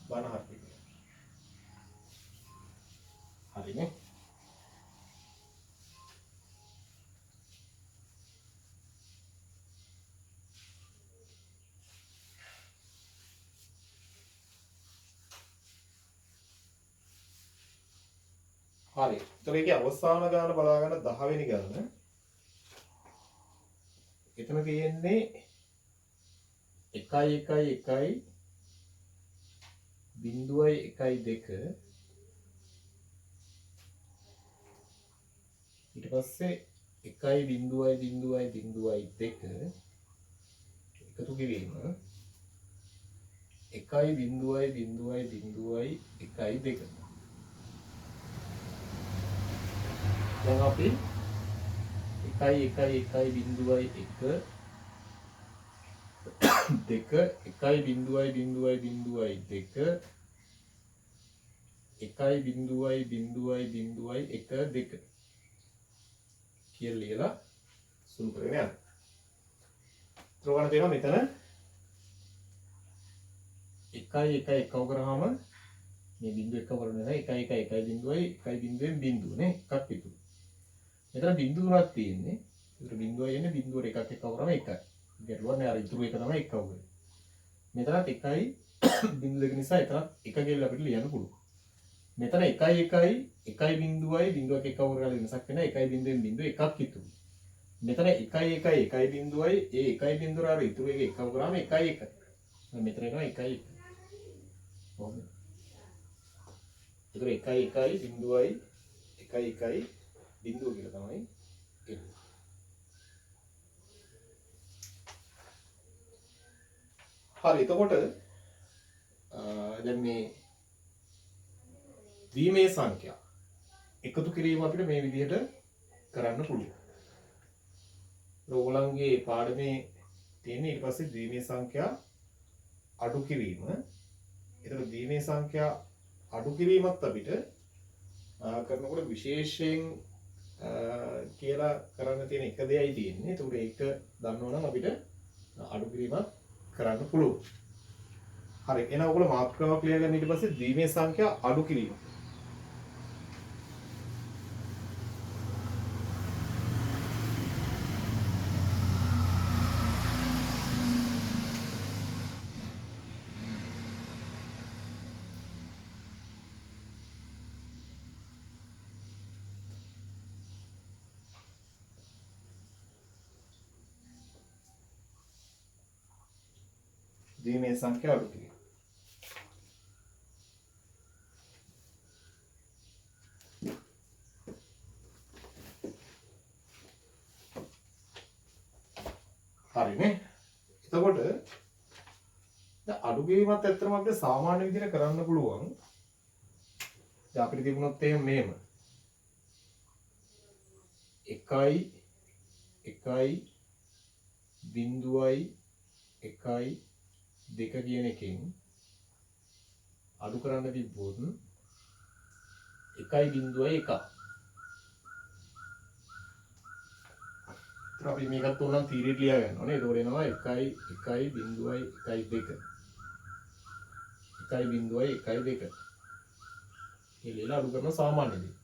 බාන හරි හරිනේ හරි. ඒතර ඒකේ අවසාන ගාන බලා ගන්න 10 වෙනි ගාන. එතන තියෙන්නේ 1.1.1.2 ඊට පස්සේ 1.0.0.2 එකතු කිරීම 1.0.0.2 දැන් අපි 1.1.1.2 1.0.0.2 කියලා ලියලා සුළු කරගෙන යන්න. ත්‍රෝගණ තියෙනවා මෙතන 1.1 එකව කරාම මේ බිඳුව එකව කරන්නේ නැහැ 1.1 බිඳුවයි 1 බිඳුවෙන් බිඳුව නේ එකක් ඉතුරු. මෙතන බිඳුව තුනක් තියෙන්නේ. ඒතර බිඳුවයි එන්නේ බිඳුවට එකක් එකව කරාම 1යි. ගැටලුවක් නෑ අර ඉතුරු එක තමයි එකව කරන්නේ. මෙතනත් 1යි බිඳුව දෙක නිසා එතනත් 1 කියලා අපිට ලියන්න පුළුවන්. මෙතන 1 බිඳුවයි බිඳුවක් එකව කරලා වෙනසක් වෙනවා 1 බිඳුවෙන් බිඳුව එකක් ඉතුරු. මෙතන 1 බිඳුවයි ඒ 1 බිඳුවර අර ඉතුරු එක එකව කරාම 1. මෙතන එනවා 1. කොහොමද? ඒතර 1 බිඳුවයි 1 බිඳුව කියලා තමයි එන්නේ. හරි එතකොට දැන් මේ ද්විමේය සංඛ්‍යා එකතු කිරීම අපිට මේ විදිහට කරන්න පුළුවන්. ඕගොල්ලන්ගේ පාඩමේ තියෙන ඊට පස්සේ ද්විමේය සංඛ්‍යා අඩු කිරීම. ඒතර ද්විමේය සංඛ්‍යා අඩු කිරීමත් අපිට කරනකොට විශේෂයෙන් කියලා කරන්න තියෙන එක දෙයයි තියෙන්නේ. ඒකට ඒක දන්නවනම් අපිට අඩු කිරීමක් කරන්න පුළුවන්. හරි. එහෙනම් ඔයගොල්ලෝ මාතෘකාවක් ලියා ගන්න ඊට පස්සේ ද්විමේය සංඛ්‍යා අඩු කිරීම. ද්විමේය සංඛ්‍යා අඩු කිරීම. හරිනේ. එතකොට දැන් අඩු කිරීමත් ඇත්තටම අපිට සාමාන්‍ය විදිහට කරන්න පුළුවන්. දැන් අපිට තිබුණොත් එහෙම මෙහෙම 1යි 1.1 2 කියන එකෙන් අඩු කරන්න තිබ්බොත් 1.1 අපි මේකත් උනන් තීරයට ලියා ගන්න ඕනේ. ඒකෝර එනවා 1.1.12 1.1.2 එළියලා අඩු කරන සාමාන්‍ය දේ.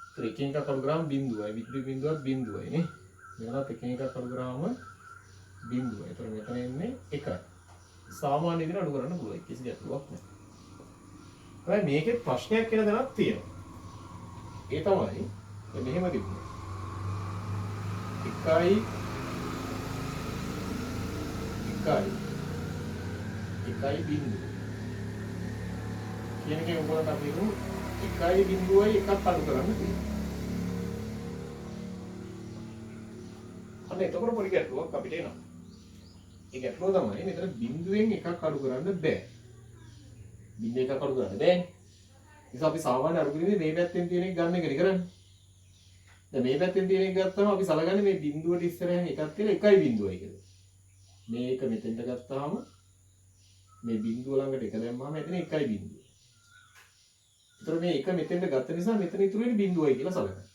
ඒතර එකින් එකක් අඩු කරාම බිඳුවයි විදුලි බිඳුවක් බිඳුවයි නේ. මේකත් එකින් එකක් අඩු කරාම බිඳුවයි. ඒතර මෙතන එන්නේ 1යි. සාමාන්‍ය විදිහට අඩු කරන්න පුළුවන්. කිසි ගැටලුවක් නැහැ. හැබැයි මේකේ ප්‍රශ්නයක් කියලා දැනක් තියෙනවා. ඒ තමයි මෙහෙම තිබුණා. 1 බිඳුව කියන එකේ උගලට අපි හිතමු 1.1 අඩු කරන්න තියෙනවා. අන්න එතකොට පොඩි ගැටලුවක් අපිට එනවා. ඒ ගැටලුව තමයි මෙතන බිඳුවෙන් එකක් අඩු කරන්න බෑ. බිඳුව එකක් අඩු කරන්න බෑනේ. නිසා අපි සාමාන්‍ය අඩු කිරීමේ මේ පැත්තෙන් තියෙන එක ගන්න එකනේ කරන්නේ. දැන් මේ පැත්තෙන් තියෙන එක ගත්තාම අපි සලකන්නේ මේ බිඳුවට ඉස්සරහින් එකක් තියෙන 1.0යි කියලා. මේක මෙතෙන්ට ගත්තාම මේ බිඳුව ළඟට එක දැම්මාම එතන 1.0. ඒතර මේ එක මෙතෙන්ට ගත්ත නිසා මෙතන ඉතුරු වෙන්නේ බිඳුවයි කියලා සලකනවා.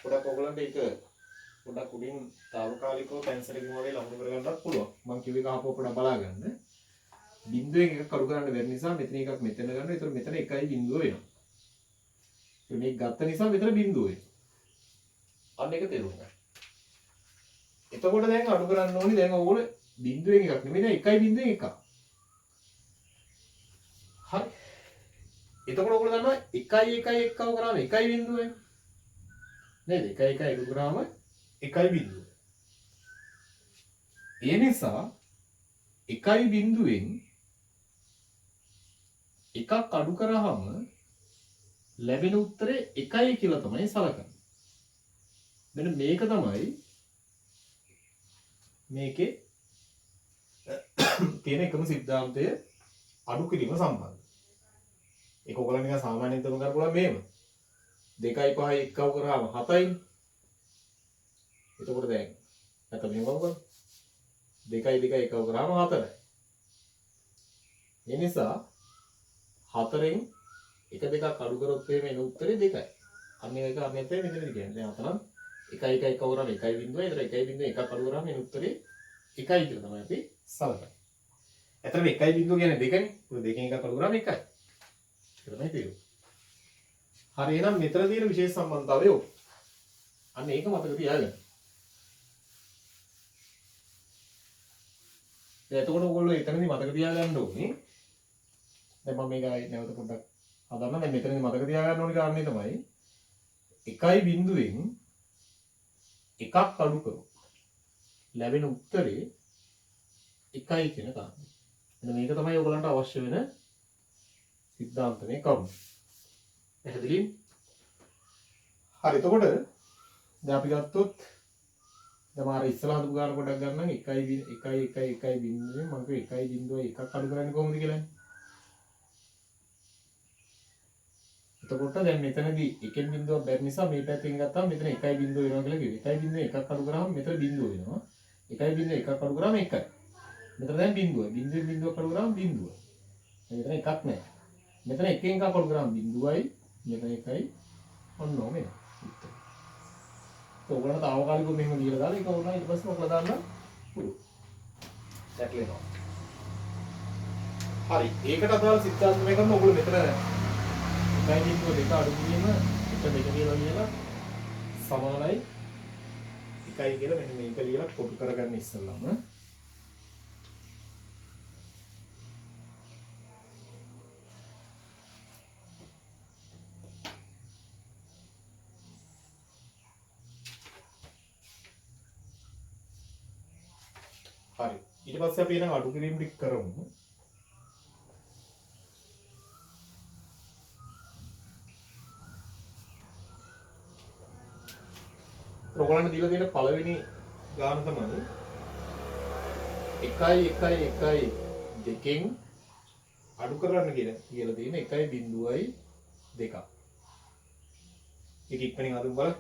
පොඩක් ඔයගලන්ට ඒක පොඩක් උඩින් తాවකාලිකව පැන්සල් එකකින් වගේ ලකුණු කරගන්නත් පුළුවන්. මම කිව්ව එක අහපුව පොඩක් බලා ගන්න. බිඳුවෙන් එකක් අඩු කරන්න බැරි නිසා මෙතන එකක් මෙතන ගන්න. ඒතර මෙතන 1.0 වෙනවා. මේක ගත්ත නිසා මෙතන බිඳුව වෙනවා. අන්න ඒක තේරුම් ගන්න. එතකොට දැන් අඩු කරන්න ඕනේ දැන් ඕගොල්ලෝ බිඳුවෙන් එකක් නෙමෙයි දැන් 1.1. හරි. එතකොට ඔයගොල්ලෝ දන්නවා 1.1 එකව කරාම 1 බිඳුව වෙනවා. නේද? 1.1 එකතු කරාම 1 බිඳුව. ඒ නිසා 1 බිඳුවෙන් එකක් අඩු කරාම ලැබෙන උත්තරේ 1යි කියලා තමයි සලකන්නේ. මෙන්න මේක තමයි මේකේ තියෙන එකම સિદ્ધාන්තය අඩු කිරීම සම්බන්ධ. ඒක ඔයගොල්ලෝ නිකන් සාමාන්‍යයෙන් තේරුම් ගන්න පුළුවන් මෙහෙම. 2යි 5යි එකව කරාම 7යි. එතකොට දැන් නැත්නම් මෙහෙම වුණා. 2යි 2යි එකව කරාම 4යි. ඒ නිසා 4න් 1 2ක් අඩු කරොත් එහෙම එන උත්තරේ 2යි. අන්න ඒක අපි හිතේ මෙතනදී කියන්නේ. දැන් අතන 1 1 එකව කරාම 1 බිඳුවයි. ඒතර 1 බිඳුව එකක් අඩු කරාම එන උත්තරේ 1යි කියලා තමයි අපි සලකන්නේ. ඇත්තටම 1 බිඳුව කියන්නේ 2නේ. ඒක දෙකෙන් එකක් අඩු කරාම 1යි. ඒක තමයි තේරුම. හරි එහෙනම් මෙතන තියෙන විශේෂ සම්බන්ධතාවය ඔක. අන්න ඒක මතක තියාගන්න. දැන් එතකොට ඔයගොල්ලෝ එතනදී මතක තියාගන්න ඕනේ. දැන් මම මේක නැවත පොඩ්ඩක් හදන්න. දැන් මෙතනදී මතක තියාගන්න ඕනේ කාරණේ තමයි 1 බිඳුවෙන් එකක් අඩු කරොත් ලැබෙන උත්තරේ 1යි කියන කාරණේ. එතන මේක තමයි ඔයගලන්ට අවශ්‍ය වෙන સિદ્ધාන්තනේ කරුණ. පැහැදිලි? හරි එතකොට දැන් අපි ගත්තොත් දැන් මාර ඉස්සලා හදපු ගාන පොඩ්ඩක් ගන්නම් 1 බිඳුවෙන් මම කිව්වා 1.1 අඩු කරන්නේ කොහොමද කියලා. එතකොට දැන් මෙතනදී එකෙන් බිඳුවක් බැරි නිසා මේ පැත්තෙන් ගත්තාම මෙතන 1 බිඳුව වෙනවා කියලා කිව්වේ. 1.1 අඩු කරාම මෙතන බිඳුව වෙනවා. 1.1 අඩු කරාම 1යි. මෙතන දැන් බිඳුව. බිඳුවෙන් බිඳුවක් අඩු කරාම බිඳුව. මෙතන එකක් නැහැ. මෙතන එකෙන් එකක් අඩු කරාම බිඳුවයි. මෙතන 1යි. ඔන්න ඔහම එනවා. ඔයගොල්ලෝ තාවකාලිකව මෙහෙම ලියලා දාලා ඒක ඕනයි ඊට පස්සේ ඔයගොල්ලෝ දාන්න පුළුවන්. දැක්ලේනවා. හරි. ඒකට අදාළ සිද්ධාන්ත මේ කරන ඔයගොල්ලෝ මෙතන 1.2 අඩු වීම 1 2 කියලා සමානයි 1 කියලා මෙන්න මේක ලියලා කොපි කරගන්න ඉස්සෙල්ලාම. හරි. ඊට පස්සේ අපි එන අඩු කිරීම ටික කරමු. ඔයගොල්ලන්ට දීලා තියෙන පළවෙනි ගාන තමයි 1 2කින් අඩු කරන්න කියලා තියෙන 1.2. ඒක ඉක්මනින් අඳුම් බලන්න.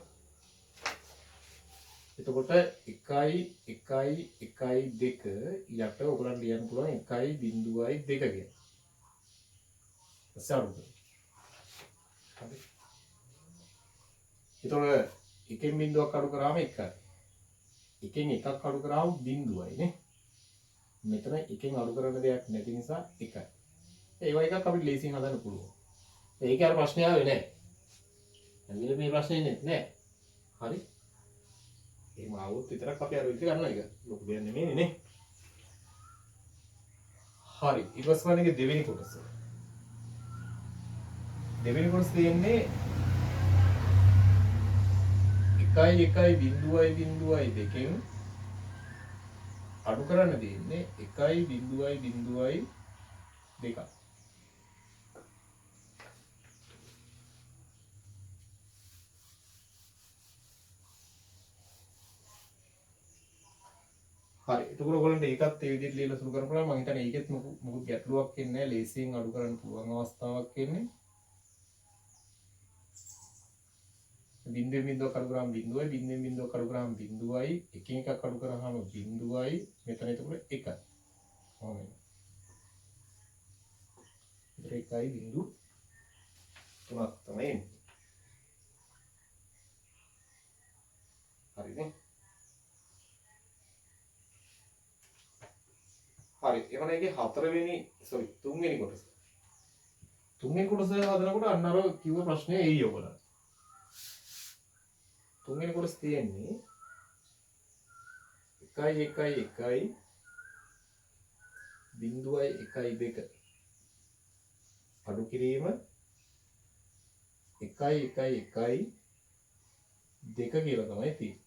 එතකොට 1 යට ඔයගොල්ලන් ලියන්න පුළුවන් 1.2 කියලා. සාරුද. හරි. එතකොට එකෙන් බිඳුවක් අඩු කරාම 1යි. එකෙන් එකක් අඩු කරාම බිඳුවයි නේ. මෙතන එකෙන් අඩු කරන්න දෙයක් නැති නිසා 1යි. ඒ වගේ එකක් අපිට ලේසියෙන් හදන්න පුළුවන්. ඒක අර ප්‍රශ්නේ ආවේ නැහැ. ඇඟිලි මේ ප්‍රශ්නේ නැහැ. හරි. එහෙම ආවොත් විතරක් අපි අර විදිහට ගන්න එක. ලොකු දෙයක් නෙමෙයිනේ නේ. හරි. ඊපස්වන්නේ දෙවෙනි කොටස. දෙවෙනි කොටස තියෙන්නේ 1.2කින් අඩු කරන්න තියෙන්නේ 1.2. හරි. එතකොට ඔයගොල්ලන්ට ඒකත් ඒ විදිහට ලියලා සුළු කරන්න පුළුවන්. මම හිතන්නේ ඒකෙත් මොකද ගැටලුවක් එන්නේ නැහැ. ලේසියෙන් අඩු කරන්න පුළුවන් අවස්ථාවක් එන්නේ. බිඳුවෙන් අඩු කරාම බිඳුවයි, බිඳුවෙන් අඩු කරාම බිඳුවයි, එකින් එකක් අඩු කරාම බිඳුවයි, මෙතන එතකොට 1යි. ඕනේ. 1.3ක් තමයි එන්නේ. හරිනේ. හරි. එවන එකේ තුන්වෙනි කොටස. තුන්වෙනි කොටස හදනකොට අන්න අර කිව්ව ප්‍රශ්නේ එයි ඔයගොල්ලන්ට. තුන්වෙනි කොටස තියෙන්නේ 1 බිඳුවයි 1.2 අඩු කිරීම 1 කියලා තමයි තියෙන්නේ.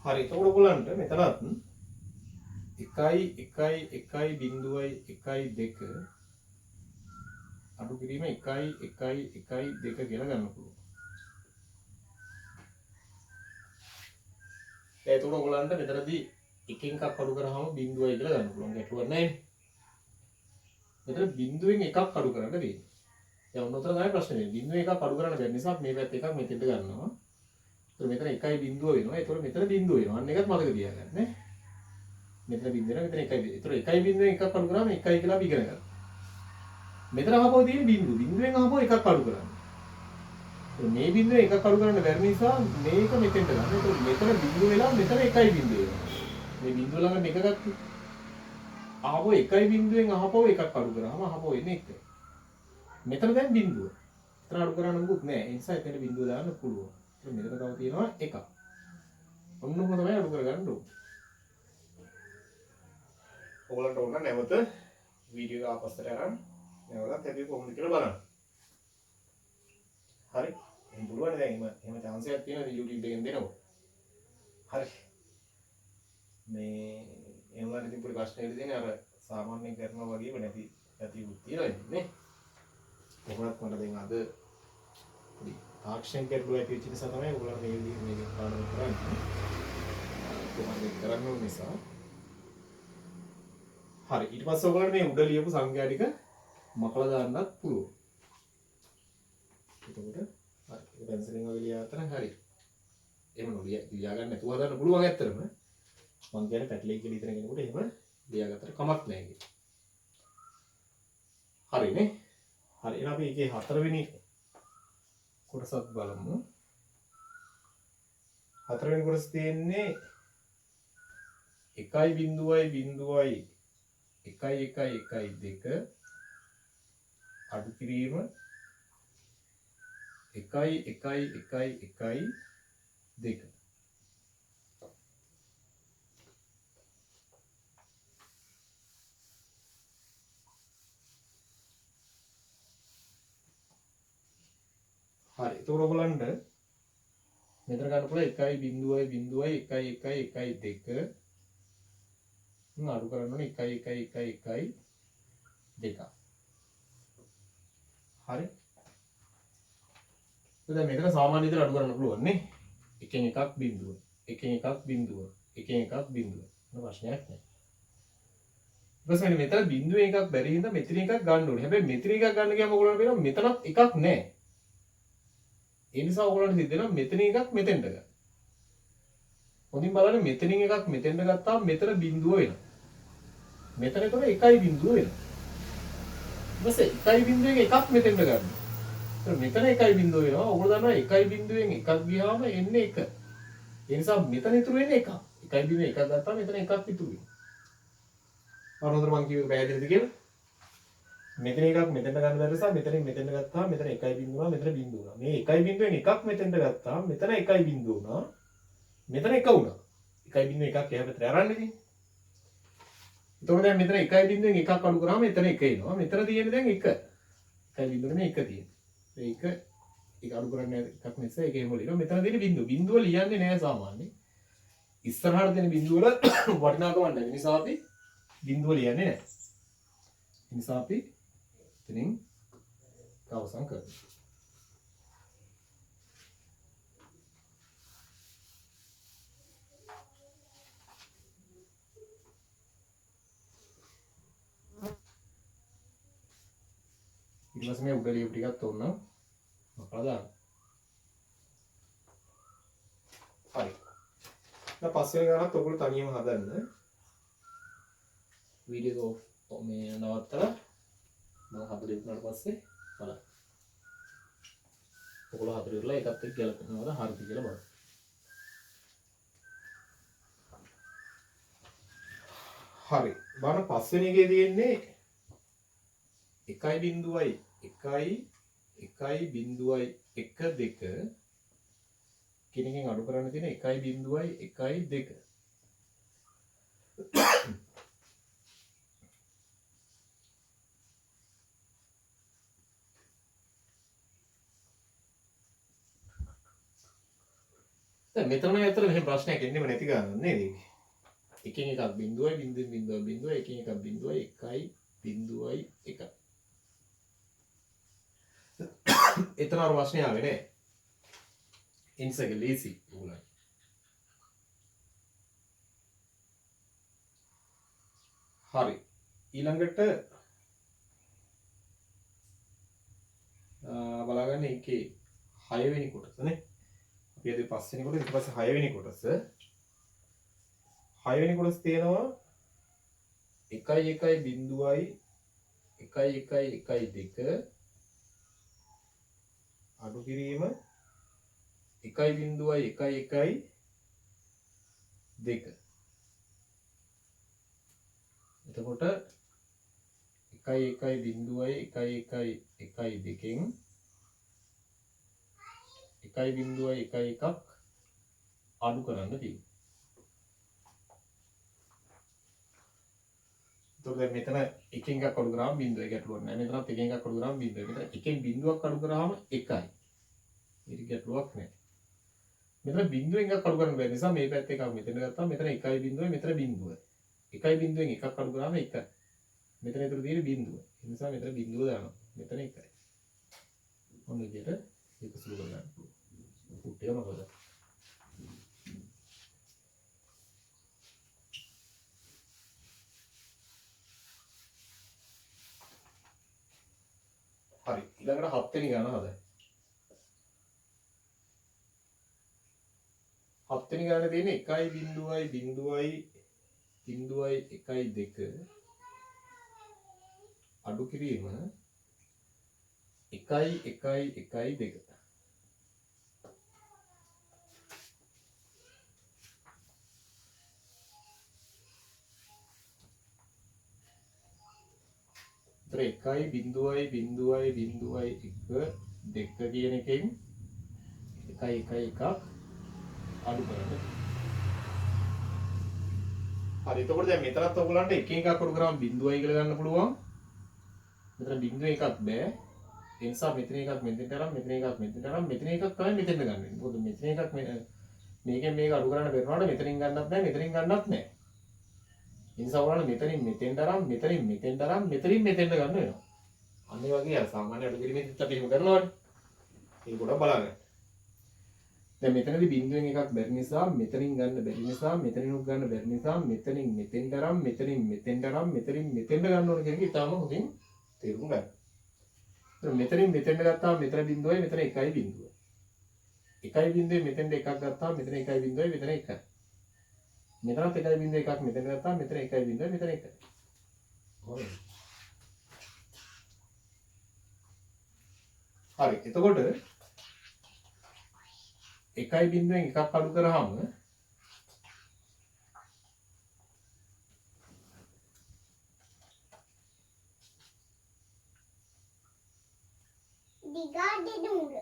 හරි. එතකොට ඔයගොල්ලන්ට මෙතනත් 1.2 අඩු කිරීම 1 කියලා ගන්න පුළුවන්. එතකොට ඔයගොල්ලන්ට මෙතනදී එකෙන් එකක් අඩු කරාම බිඳුවයි කියලා ගන්න පුළුවන්. ගැටලුවක් නැහැ. මෙතන බිඳුවෙන් එකක් අඩු කරන්න තියෙන්නේ. දැන් ඔන්න උතර තමයි ප්‍රශ්නේ. බිඳුවෙන් එකක් අඩු කරන්න බැරි නිසා මේ පැත්ත එකක් මෙතෙන්ට ගන්නවා. එතකොට මෙතන 1 බිඳුව වෙනවා. එතකොට මෙතන බිඳුව වෙනවා. අන්න එකත් මතක තියාගන්න නේ. මෙතන බිඳුව වෙනවා. මෙතන 1 බිඳුව. එතකොට 1 බිඳුවෙන් එකක් අඩු කරාම 1 කියලා අපි ඉගෙන ගන්නවා. මෙතන අහපුව තියෙන බිඳුව. බිඳුවෙන් අහපුව එකක් අඩු කරන්න. මේ බිඳුවෙන් එකක් අඩු කරන්න බැරි නිසා මේක මෙතෙන්ට ගන්න. එතකොට මෙතන බිඳුව වෙලා මෙතන 1 බිඳුව වෙනවා. මේ බිඳුව ළඟ මේක ගත්තා. අහපුව 1 බිඳුවෙන් අහපුව එකක් අඩු කරාම අහපුව එන්නේ 1. මෙතන දැන් බිඳුව. එතන අඩු කරන්න මොකුත් නැහැ. ඒ නිසා එතන බිඳුව දාන්න පුළුවන්. මෙතන තව තියෙනවා 1. ඔන්න ඔහොම තමයි අඩු කරගන්න ඕනේ. ඔයගලන්ට ඕන නැවත වීඩියෝ එක ආපස්සට අරන් නැවතත් අපි කොහොමද කියලා බලන්න. හරි. එහෙනම් පුළුවන් දැන් එහෙම chance එකක් තියෙනවා YouTube එකෙන් දෙනකොට. හරි. මේ එහෙම ඉතින් පොඩි ප්‍රශ්නයක් දෙන්නේ අර සාමාන්‍යයෙන් කරනවා වගේම නැති ඇතිවුත් තියෙනවා නේ. කොහොමද මට දැන් අද පොඩි තාක්ෂණික ගැටලුවක් ඇති වෙච්ච නිසා තමයි ඔයගොල්ලෝ මේ විදිහට මේක පාඩම කරන්නේ. කොහොමද කරන්න ඕන නිසා. හරි. ඊට පස්සේ ඔයගොල්ලෝ මේ උඩ ලියපු සංඛ්‍යා ටික මකලා දාන්නත් පුළුවන්. එතකොට හරි. ඒක පැන්සලෙන් වගේ ලියාගත්තා නම් හරි. එහෙම ලියා ගන්න නැතුව හදන්න පුළුවන් ඇත්තටම. මං කියන්නේ පැටලී කියලා හිතන කෙනෙකුට එහෙම ලියාගත්තට කමක් නැහැ. හරිනේ. හරි. එහෙනම් අපි ඒකේ හතරවෙනි කොටසත් බලමු. හතරවෙනි කොටස තියෙන්නේ 1.0.1112 අඩු කිරීම 1.1.1.2. හරි. එතකොට ඔයගලන්ට මෙතන ගන්න පුළුවන් 1.0.1.1.1.2 අඩු කරන්න ඕනේ 1.1.1.1.2. හරි. දැන් මෙතන සාමාන්‍ය විදිහට අඩු කරන්න පුළුවන් නේ. එකෙන් එකක් බිඳුව. එකෙන් එකක් බිඳුව. එකෙන් එකක් බිඳුව. මොන ප්‍රශ්නයක් නැහැ. ඊපස්සේ මෙතන බිඳුවේ එකක් බැරි හින්දා මෙතන එකක් ගන්න ඕනේ. හැබැයි මෙතන එකක් ගන්න ගියාම ඔයගොල්ලන්ට වෙනවා මෙතනත් එකක් නැහැ. ඒ නිසා ඔයගොල්ලන්ට හිතෙනවා මෙතන එකක් මෙතෙන්ට ගන්න. හොඳින් බලන්න මෙතනින් එකක් මෙතෙන්ට ගත්තාම මෙතන බිඳුව වෙනවා. මෙතන එතකොට එකයි බිඳුව වෙනවා. ඊපස්සේ එකයි බිඳුවෙන් එකක් මෙතෙන්ට ගන්න. මෙතන එකයි බිඳුව වෙනවා. ඔයගොල්ලෝ දන්නවා එකයි බිඳුවෙන් එකක් ගියාම එන්නේ එක. ඒ නිසා මෙතන ඉතුරු වෙන්නේ එකක්. එකයි බිඳුවෙන් එකක් ගත්තාම මෙතන එකක් ඉතුරු වෙනවා. අරහොඳට මම කියුවේ පැහැදිලිද කියලා? මෙතන එකක් මෙතෙන්ට ගන්න බැරි නිසා මෙතනින් මෙතෙන්ට ගත්තාම මෙතන එකයි බිඳුව වුණා මෙතන බිඳුව වුණා. මේ එකයි බිඳුවෙන් එකක් මෙතෙන්ට ගත්තාම මෙතන එකයි බිඳුව වුණා. මෙතන එක වුණා. එකයි බිඳුව එකක් එහා පැත්තට අරන්නේ ඉතින්. එතකොට දැන් මෙතන එකයි බිඳුවෙන් එකක් අඩු කරාම මෙතන එක එනවා. මෙතන තියෙන්නේ දැන් එක. එකයි බිඳුවෙන් එක තියෙනවා. ඒක අඩු කරන්න එකක් නිසා ඒක එහෙම ලියනවා. මෙතන තියෙන බිඳුව. බිඳුව ලියන්නේ නැහැ සාමාන්‍යයෙන්. ඉස්සරහට තියෙන බිඳුව වල වටිනාකමක් නැහැ. ඒ නිසා අපි බිඳුව ලියන්නේ නැහැ. ඒ නිසා අපි එතනින් අවසන් කරනවා. ඊට පස්සේ මේ උඩ ලියපු ටිකත් ඕන මකලා දාන්න. හරි. දැන් පස්වෙනි ගානත් ඔයගොල්ලෝ තනියම හදන්න. වීඩියෝ මේ නවත්තලා මම හදලා ඉවරනට පස්සේ බලන්න. ඔයගොල්ලෝ හදලා ඉවරලා ඒකත් එක්ක ගැලපෙනවද හරිද කියලා බලන්න. හරි. බලන්න පස්වෙනි එකේ තියෙන්නේ 1.1.1.2 කෙනකින් අඩු කරන්න තියෙන 1.1.2. දැන් මෙතන ඇත්තට මෙහෙම ප්‍රශ්නයක් එන්නෙම නැති ගන්න නේද? එකකින් එකක් බිඳුවයි බිඳුවෙන් බිඳුව බිඳුව එකකින් එකක් බිඳුවයි 1.1. එතන අර ප්‍රශ්නේ ආවේ නෑ. ඉන්සක ලීසි උගලයි. හරි. ඊළඟට බලාගන්න එකේ 6 වෙනි කොටස නේ. අපි අද 5 වෙනි කොටස ඊට පස්සේ 6 වෙනි කොටස. 6 වෙනි කොටස තියෙනවා 1.1.1.1.2 අඩු කිරීම 1.1.1.2. එතකොට 1.1.1.1.2කින් 1.1.1 අඩු කරන්න තියෙනවා. එතකොට දැන් මෙතන එකෙන් එකක් අඩු කරාම බිඳුවයි ගැටලුවක් නැහැ. මෙතනත් එකෙන් එකක් අඩු කරාම බිඳුවයි. මෙතන එකෙන් බිඳුවක් අඩු කරාම එකයි. ඒක ගැටලුවක් නැහැ. මෙතන බිඳුවෙන් එකක් අඩු කරන්න බැරි නිසා මේ පැත්තේ එකක් මෙතන ගත්තාම මෙතන 1.0 මෙතන බිඳුව. 1.0ෙන් එකක් අඩු කරාම 1. මෙතන ඉතුරු තියෙන්නේ බිඳුව. ඒ නිසා මෙතන බිඳුව දානවා. මෙතන 1යි. ඔන්න විදියට ඒක සුළු කරගන්න පුළුවන්. පුට් එක මොකද? හරි. ඊළඟට 7 වෙනි ගාන හදන්න. 7 වෙනි ගානේ තියෙන්නේ 1.0.0.1.2 අඩු කිරීම එකයි එකයි එකයි දෙක. එකයි බිඳුවයි බිඳුවයි බිඳුවයි එක දෙක කියන එකෙන් එකයි එකයි එකක් අඩු කරන්න. හරි එතකොට දැන් මෙතනත් ඔයගලන්ට එකෙන් එකක් අඩු කරාම බිඳුවයි කියලා ගන්න පුළුවන්. මෙතන බිඳුව එකක් බෑ. ඒ නිසා මෙතන එකක් මෙතෙන්ට අරන් මෙතන එකක් මෙතෙන්ට අරන් මෙතන එකක් තමයි මෙතෙන්ට ගන්න වෙන්නේ. මොකද මෙතන එකක් මේකෙන් මේක අඩු කරන්න බැරිනකොට මෙතනින් ගන්නත් නැහැ මෙතනින් ගන්නත් නැහැ. ඒ නිසා ඔයාලා මෙතනින් මෙතෙන්ට අරන් මෙතනින් මෙතෙන්ට අරන් මෙතනින් මෙතෙන්ට ගන්න වෙනවා. අන්න ඒ වගේ අර සාමාන්‍ය අඩු කිරීමේදීත් අපි එහෙම කරනවානේ. ඒක පොඩක් බලන්න. දැන් මෙතනදී බිඳුවෙන් එකක් බැරි නිසා මෙතනින් ගන්න බැරි නිසා මෙතනිනුත් ගන්න බැරි නිසා මෙතනින් මෙතෙන්ට අරන් මෙතනින් මෙතෙන්ට අරන් මෙතනින් මෙතෙන්ට ගන්න ඕන කියන එක ඉතාලම හොඳින් තේරුම් ගන්න. දැන් මෙතනින් මෙතෙන්ට ගත්තාම මෙතන බිඳුවයි මෙතන එකයි බිඳුව. එකයි බිඳුවේ මෙතෙන්ට එකක් ගත්තාම මෙතන එකයි බිඳුවයි මෙතන එකයි. මෙතනත් එකයි බිඳුව එකක් මෙතෙන්ට ගත්තාම මෙතන එකයි බිඳුවයි මෙතන එකයි. හරි. හරි එතකොට එකයි බිඳුවෙන් එකක් අඩු කරාම
දිගාඩේ නූල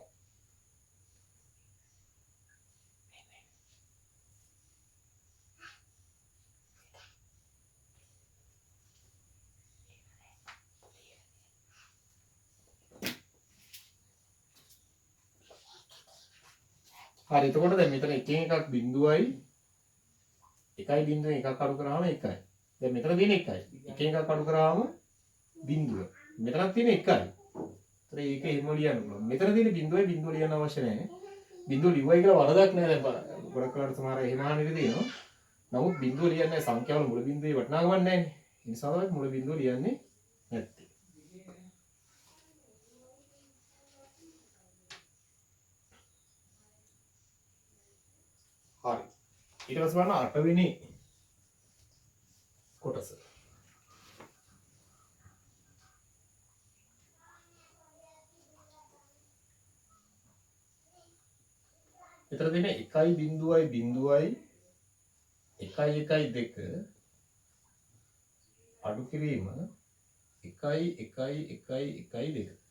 හරි එතකොට දැන් මෙතන එකෙන් එකක් බිඳුවයි එකයි බිඳුවෙන් එකක් අඩු කරාම එකයි. දැන් මෙතන තියෙන එකයි. එකෙන් එකක් අඩු කරාම බිඳුව. මෙතනත් තියෙන එකයි. ඒතර ඒක එහෙම ලියන්න පුළුවන්. මෙතන තියෙන බිඳුවයි බිඳුව ලියන්න අවශ්‍ය නැහැ. බිඳුව ලිව්වයි කියලා වරදක් නැහැ දැන් බලන්න. ගොඩක් වෙලාවට සමහර එහෙම අහන්නේ තියෙනවා. නමුත් බිඳුව ලියන්නේ සංඛ්‍යාවල මුල බිඳුවේ වටිනාකමක් නැහැ නේ. ඒ නිසා තමයි මුල බිඳුව ලියන්නේ නැත්තේ. හරි. ඊට පස්සේ බලන්න 8 වෙනි කොටස. මෙතන දෙන 1 බිඳුවයි බිඳුවයි 1 1 2 අඩු කිරීම 1 1 1 1 2.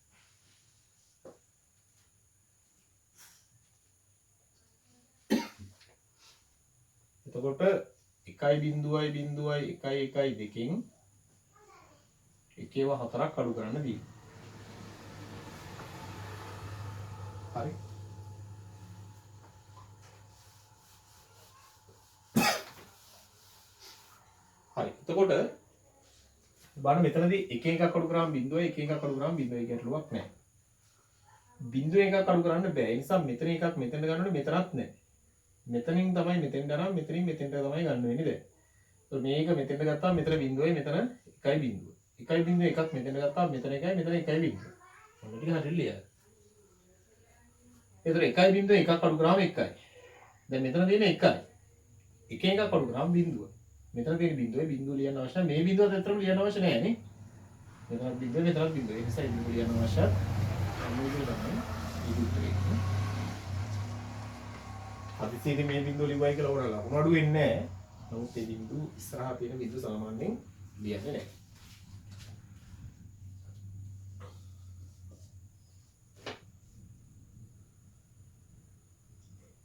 එතකොට 1 බිඳුවයි බිඳුවයි 1 1 2කින් එකේව 4ක් අඩු කරන්න දී. හරි. හරි. එතකොට බලන්න මෙතනදී එක එකක් අඩු කරාම බිඳුවයි එක එකක් අඩු කරාම බිඳුවයි ගැටලුවක් නැහැ. බිඳුව එකක් අඩු කරන්න බෑ. ඒ නිසා මෙතන එකක් මෙතෙන්ට ගන්න ඕනේ මෙතනත් නැහැ. මෙතනින් තමයි මෙතෙන්ට අරන් මෙතනින් මෙතෙන්ට තමයි ගන්න වෙන්නේ දැන්. ඒත් මේක මෙතෙන්ට ගත්තාම මෙතන බිඳුවයි මෙතන එකයි බිඳුව. එකයි බිඳුව එකක් මෙතෙන්ට ගත්තාම මෙතන එකයි මෙතන එකයි බිඳුව. ඔන්න ටික හරියට ලියන්න. ඒතර එකයි බිඳුව එකක් අඩු කරාම එකයි. දැන් මෙතන තියෙන එකයි. එක එකක් අඩු කරාම බිඳුව. මෙතන තියෙන බිඳුවේ බිඳුව ලියන්න අවශ්‍ය නැහැ. මේ බිඳුවත් ඇත්තටම ලියන්න අවශ්‍ය නැහැ නේ. මෙතනත් බිඳුව මෙතනත් බිඳුව. ඒ නිසා බිඳුව ලියන්න අවශ්‍ය නැහැ. හදිසියේදී මේ බිඳුව ලිව්වයි කියලා උනලා ලකුණු අඩු වෙන්නේ නැහැ. නමුත් මේ බිඳුව ඉස්සරහා තියෙන බිඳුව සාමාන්‍යයෙන් ලියන්නේ නැහැ.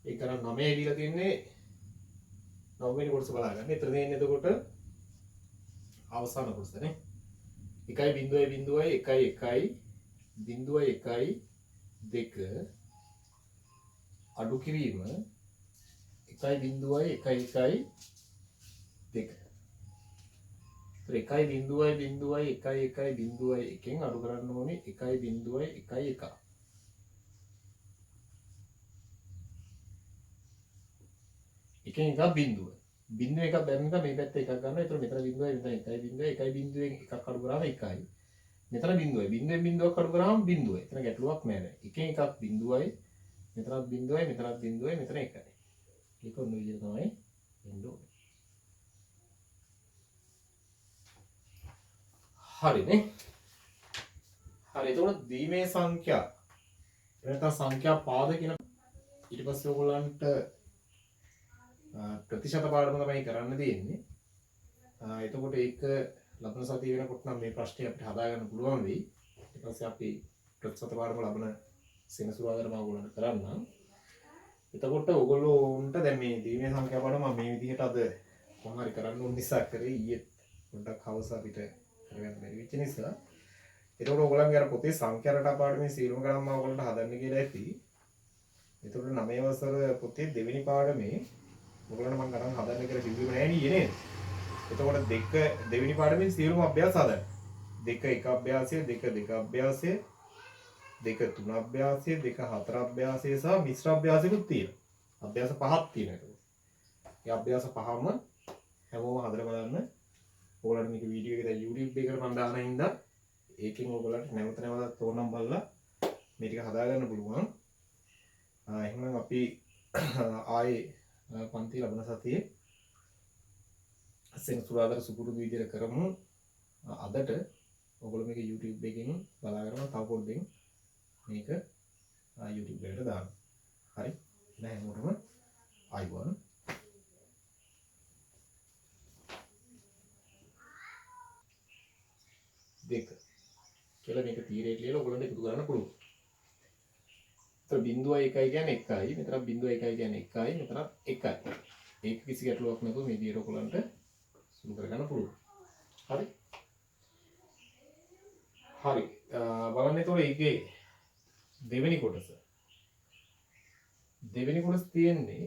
ඒක කරන් 9 දීලා තියන්නේ 9 වෙනි කොටස බලාගන්න. එතන තියෙන්නේ එතකොට අවසාන කොටස නේ. 1 බිඳුවයි බිඳුවයි 1 1 බිඳුවයි 1 2 අඩු කිරීම 1 බිඳුවයි 1 1 2. ඒතර 1 බිඳුවයි බිඳුවයි 1 1 බිඳුවයි එකෙන් අඩු කරන්න ඕනේ 1 බිඳුවයි 1 1. එකෙන් එකක් බිඳුව. බිඳුව එකක් බැරි නිසා මේ පැත්තේ එකක් ගන්නවා. ඒතර මෙතන බිඳුවයි මෙතන 1 බිඳුවයි 1 බිඳුවෙන් එකක් අඩු කරාම 1යි. මෙතන බිඳුවයි. බිඳුවෙන් බිඳුවක් අඩු කරාම බිඳුවයි. එතන ගැටලුවක් නෑ දැන්. එකෙන් එකක් බිඳුවයි මෙතනත් බිඳුවයි මෙතනත් බිඳුවයි මෙතන 1යි. ඒක ඔන්න විදිහට තමයි එන්න ඕනේ. හරිනේ. හරි හරි එතකොට දීමේ සංඛ්‍යා නැත්නම් සංඛ්‍යා පාද කියන ඊට පස්සේ ඔයගොල්ලන්ට ප්‍රතිශත පාඩම තමයි කරන්න තියෙන්නේ. එතකොට ඒක ලබන සතිය වෙනකොට නම් මේ ප්‍රශ්නේ අපිට හදාගන්න පුළුවන් වෙයි. ඊට පස්සේ අපි ප්‍රතිශත පාඩම ලබන සෙනසුරාදාට මම ඔයගොල්ලන්ට කරන්නම්. එතකොට ඔයගොල්ලෝන්ට දැන් මේ දීමේ සංඛ්‍යා පාඩම මම මේ විදිහට අද කොහොම හරි කරන්න ඕන නිසා කරේ ඊයේ පොඩ්ඩක් හවස අපිට කරගන්න බැරි වෙච්ච නිසා. එතකොට ඔයගොල්ලන්ගේ අර පොතේ සංඛ්‍යා රටා පාඩමේ සියලුම ගණන් මම ඔයගොල්ලන්ට හදන්න කියලා ඇති. එතකොට 9 වසර පොතේ දෙවෙනි පාඩමේ ඔයගොල්ලන්ට මම ගණන් හදන්න කියලා කිව්වෙම නෑ නේද? එතකොට දෙවෙනි පාඩමේ සියලුම අභ්‍යාස හදන්න. 2 1 අභ්‍යාසය, 2 2 අභ්‍යාසය, 2 3 අභ්‍යාසය, 2 4 අභ්‍යාසය සහ මිශ්‍ර අභ්‍යාසෙකුත් තියෙනවා. අභ්‍යාස පහක් තියෙනවා. ඒ අභ්‍යාස පහම හැමෝම හදලා බලන්න. ඔයගොල්ලන්ට මේක වීඩියෝ එක දැන් YouTube එකකට මම දාන හින්දා ඒකෙන් ඔයගොල්ලන්ට නැවත නැවතත් ඕනම් බලලා මේ ටික හදාගන්න පුළුවන්. එහෙනම් අපි ආයේ පන්ති ලබන සතියේ සෙනසුරාදාට සුපුරුදු විදිහට කරමු. අදට ඔයගොල්ලෝ මේක YouTube එකකින් බලාගෙන තව පොඩ්ඩෙන් මේක YouTube එකට දාන්න. හරි. එහෙනම් හැමෝටම ආයිබෝන්. දෙක කියලා මේක තීරයට ලියලා ඔයගොල්ලන්ට එකතු කරන්න පුළුවන්. එතකොට 0.1 කියන්නේ 1යි, මෙතන 0.1 කියන්නේ 1යි, මෙතන 1යි. ඒක කිසි ගැටලුවක් නැතුව මේ විදිහට ඔයගොල්ලන්ට සුළු කරගන්න පුළුවන්. හරි. හරි. බලන්න එතකොට ඒකේ දෙවෙනි කොටස තියෙන්නේ